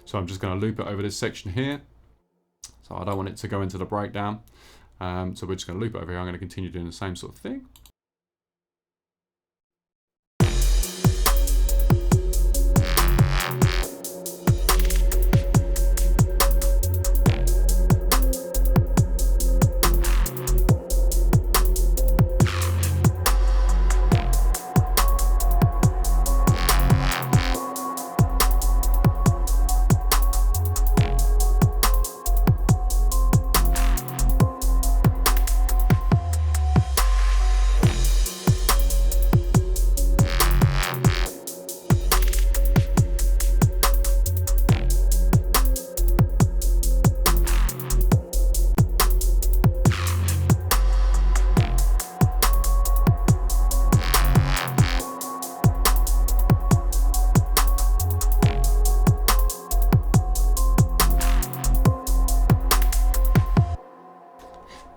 So I'm just going to loop it over this section here. So I don't want it to go into the breakdown. So we're just going to loop it over here. I'm going to continue doing the same sort of thing.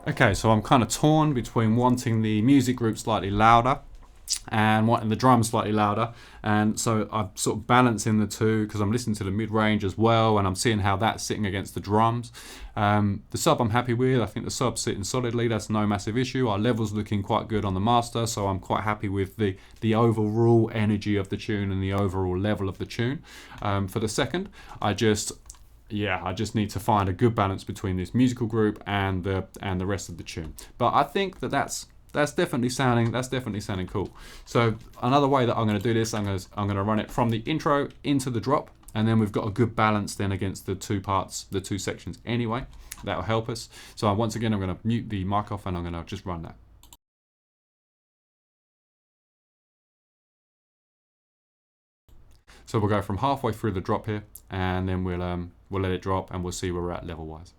Okay, so I'm kind of torn between wanting the music group slightly louder and wanting the drums slightly louder, and so I'm sort of balancing the two because I'm listening to the mid-range as well, and I'm seeing how that's sitting against the drums. The sub I'm happy with. I think the sub's sitting solidly, that's no massive issue. Our level's looking quite good on the master, so I'm quite happy with the overall energy of the tune and the overall level of the tune. For the second, I just need to find a good balance between this musical group and the rest of the tune. But I think that's definitely sounding cool. So another way that I'm going to do this, I'm going to run it from the intro into the drop, and then we've got a good balance then against the two parts, the two sections anyway. That'll help us. So once again, I'm going to mute the mic off and I'm going to just run that. So we'll go from halfway through the drop here, and then we'll let it drop, and we'll see where we're at level wise.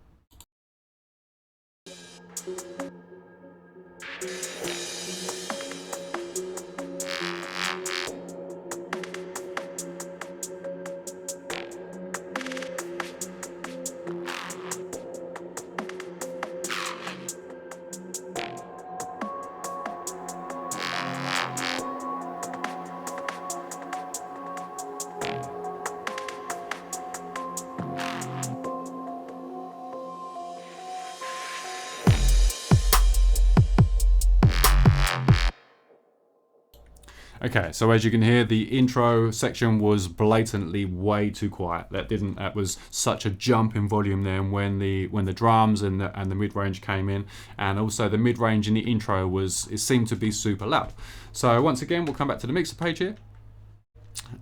Okay, so as you can hear, the intro section was blatantly way too quiet. That was such a jump in volume then when the drums and the mid range came in, and also the mid range in the intro it seemed to be super loud. So once again, we'll come back to the mixer page here,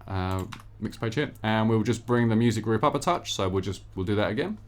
and we'll just bring the music group up a touch. So we'll do that again.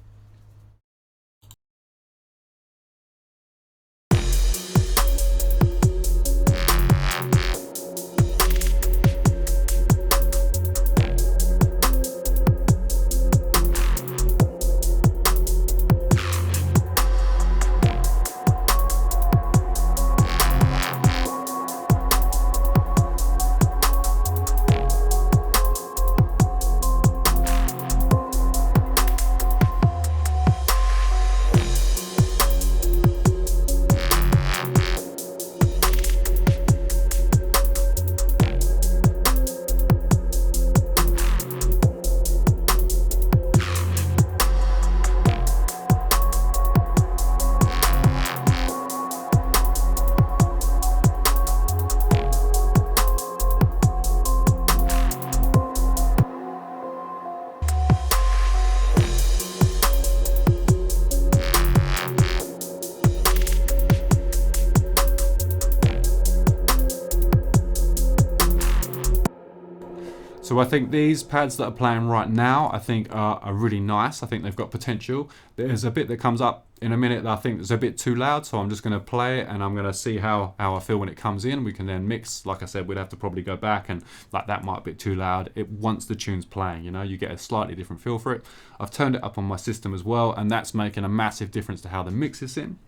So I think these pads that are playing right now, I think are really nice. I think they've got potential. There's a bit that comes up in a minute that I think is a bit too loud, so I'm just going to play it and I'm going to see how I feel when it comes in. We can then mix. Like I said, we'd have to probably go back and like that might be too loud. Once the tune's playing, you know, you get a slightly different feel for it. I've turned it up on my system as well, and that's making a massive difference to how the mix is in.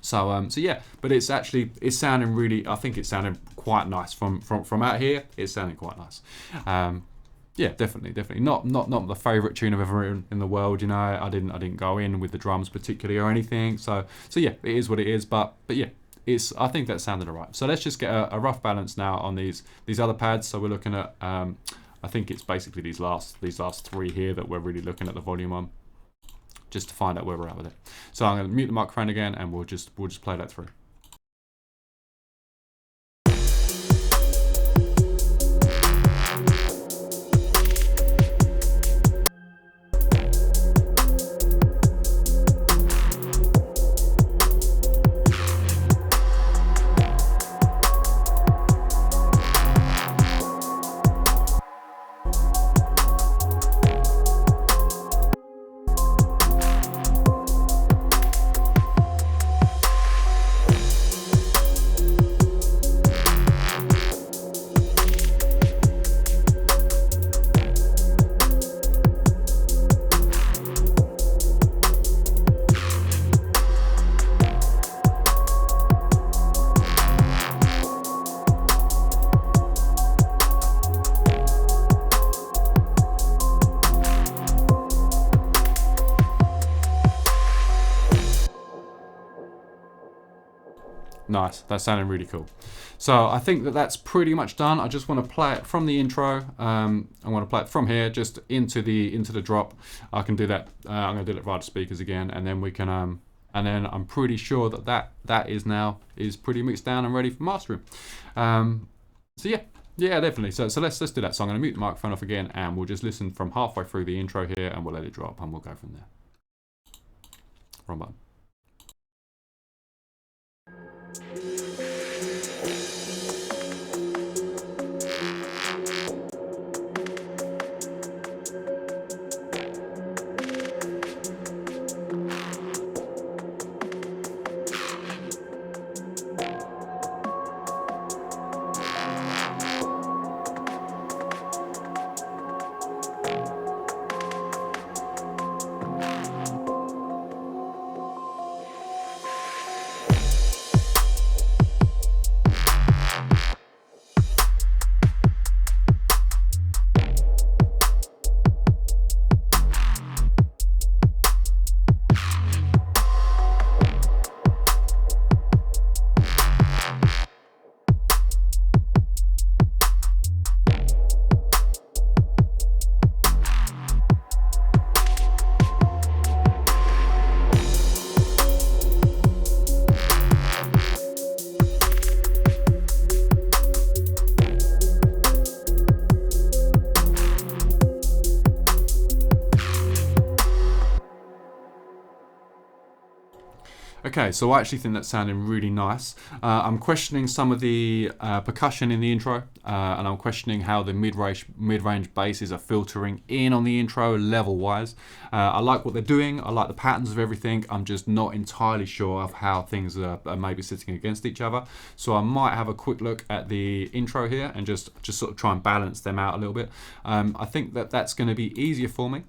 So yeah, but it's sounding really, I think it's sounding quite nice from out here. It's sounding quite nice. Yeah, definitely not the favorite tune I've ever written in the world. You know, I didn't go in with the drums particularly or anything. So yeah, it is what it is. But yeah, I think that sounded alright. So let's just get a rough balance now on these other pads. So we're looking at I think it's basically these last three here that we're really looking at the volume on, just to find out where we're at with it. So I'm going to mute the microphone again, and we'll just play that through. Nice, that's sounding really cool. So I think that's pretty much done. I just want to play it from the intro. I want to play it from here just into the drop. I can do that. I'm going to do it via the speakers again, and then we can and then I'm pretty sure that is pretty mixed down and ready for mastering. So yeah, definitely. So let's do that. So I'm going to mute the microphone off again, and we'll just listen from halfway through the intro here, and we'll let it drop, and we'll go from there. Wrong button. Okay, so I actually think that's sounding really nice. I'm questioning some of the percussion in the intro, and I'm questioning how the mid-range basses are filtering in on the intro level-wise. I like what they're doing. I like the patterns of everything. I'm just not entirely sure of how things are maybe sitting against each other. So I might have a quick look at the intro here and just sort of try and balance them out a little bit. I think that that's going to be easier for me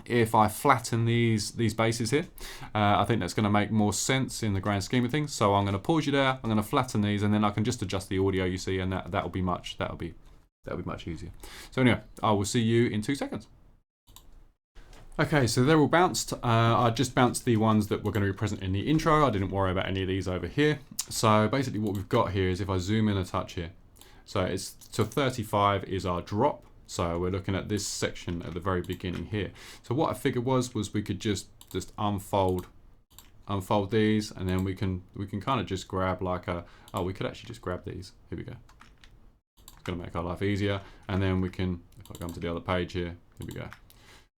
if I flatten these basses here. I think that's going to make more sense in the grand scheme of things. So I'm going to pause you there. I'm going to flatten these, and then I can just adjust the audio, you see, and that'll be much easier. So anyway, I will see you in 2 seconds. Okay, so they're all bounced. I just bounced the ones that were going to be present in the intro. I didn't worry about any of these over here. So basically what we've got here is, if I zoom in a touch here, so it's to 35 is our drop. So we're looking at this section at the very beginning here. So what I figured was we could just unfold these, and then we can kind of just grab like we could actually just grab these. Here we go. It's going to make our life easier. And then we can, if I come to the other page here we go.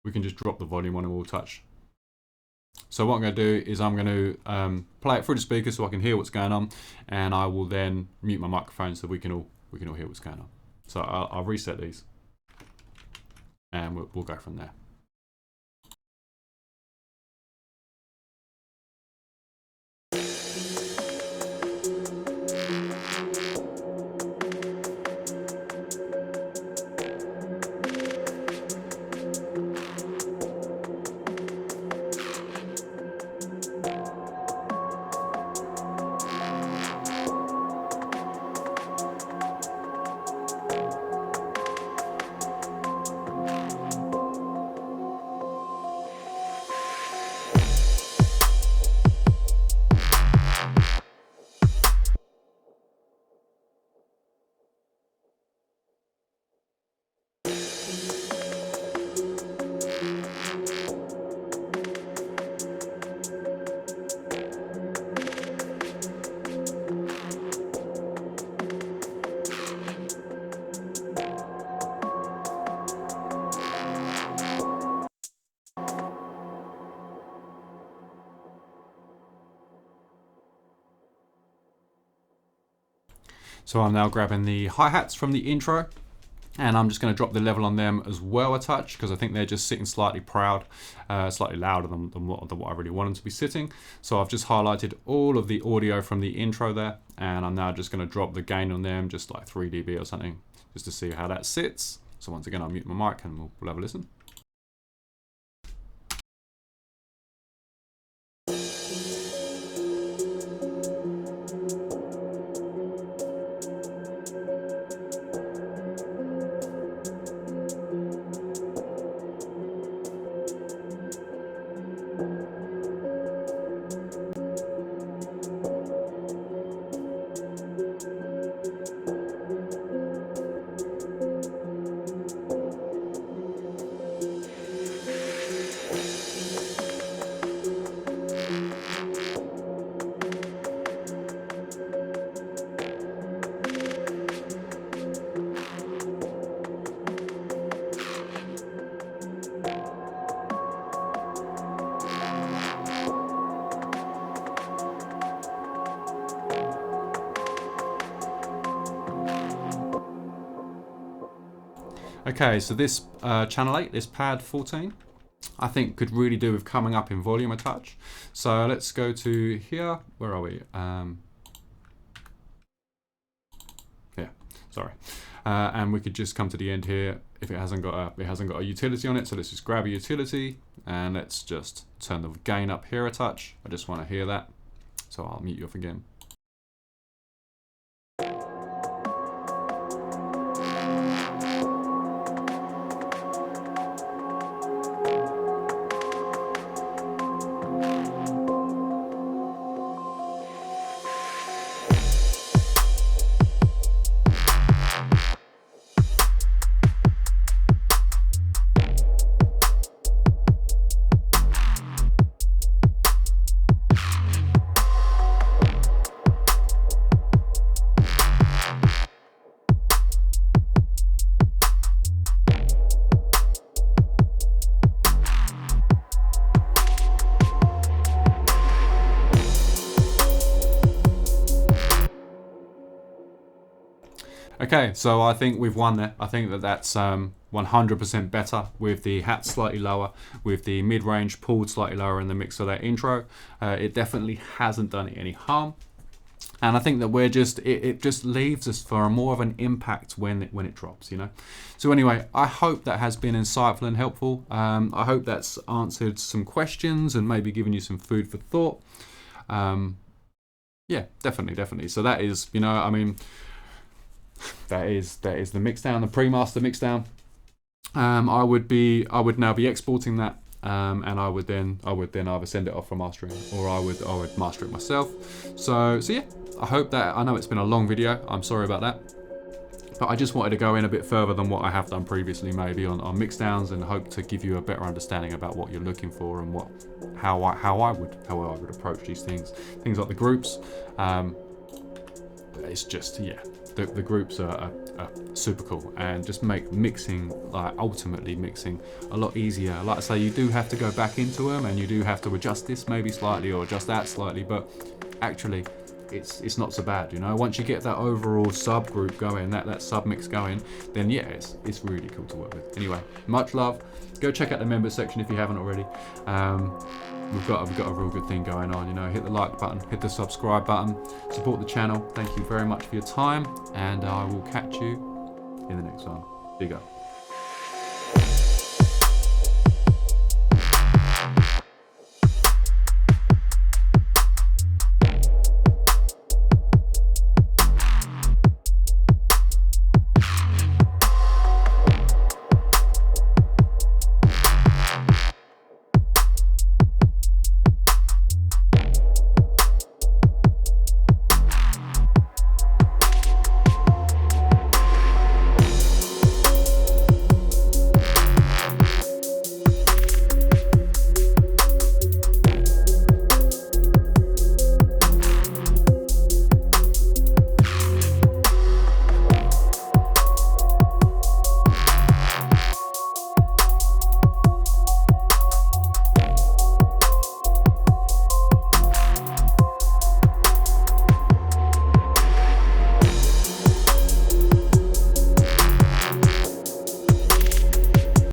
We can just drop the volume on a all touch. So what I'm going to do is I'm going to play it through the speaker so I can hear what's going on, and I will then mute my microphone so we can all hear what's going on. So I'll reset these, and we'll go from there. So I'm now grabbing the hi-hats from the intro, and I'm just going to drop the level on them as well a touch, because I think they're just sitting slightly proud, slightly louder than what I really want them to be sitting. So I've just highlighted all of the audio from the intro there, and I'm now just going to drop the gain on them just like 3 dB or something, just to see how that sits. So once again, I'll mute my mic and we'll have a listen. Okay, so this channel 8, this pad 14, I think could really do with coming up in volume a touch. So let's go to here. Where are we? Yeah, sorry. And we could just come to the end here. If it hasn't got a utility on it, so let's just grab a utility and let's just turn the gain up here a touch. I just want to hear that, so I'll mute you off again. Okay, so I think we've won there. I think that that's 100% better with the hat slightly lower, with the mid-range pulled slightly lower in the mix of that intro. It definitely hasn't done it any harm. And I think that we're just, it just leaves us for more of an impact when it drops, you know. So anyway, I hope that has been insightful and helpful. I hope that's answered some questions and maybe given you some food for thought. Yeah, definitely. So that is, you know, I mean, that is the Mixdown, the premaster Mixdown. I would now be exporting that. And I would then either send it off for mastering, or I would master it myself. So yeah, I hope that, I know it's been a long video, I'm sorry about that, but I just wanted to go in a bit further than what I have done previously, maybe on Mixdowns, and hope to give you a better understanding about what you're looking for and how I would approach these things like the groups. It's just, yeah, the groups are super cool, and just make mixing, like ultimately mixing, a lot easier. Like I say, you do have to go back into them, and you do have to adjust this maybe slightly or adjust that slightly, but actually it's not so bad, you know. Once you get that overall subgroup going, that sub mix going, then yeah, it's really cool to work with. Anyway, much love. Go check out the members section if you haven't already. We've got a real good thing going on, you know. Hit the like button, hit the subscribe button, support the channel. Thank you very much for your time, and I will catch you in the next one. Big up.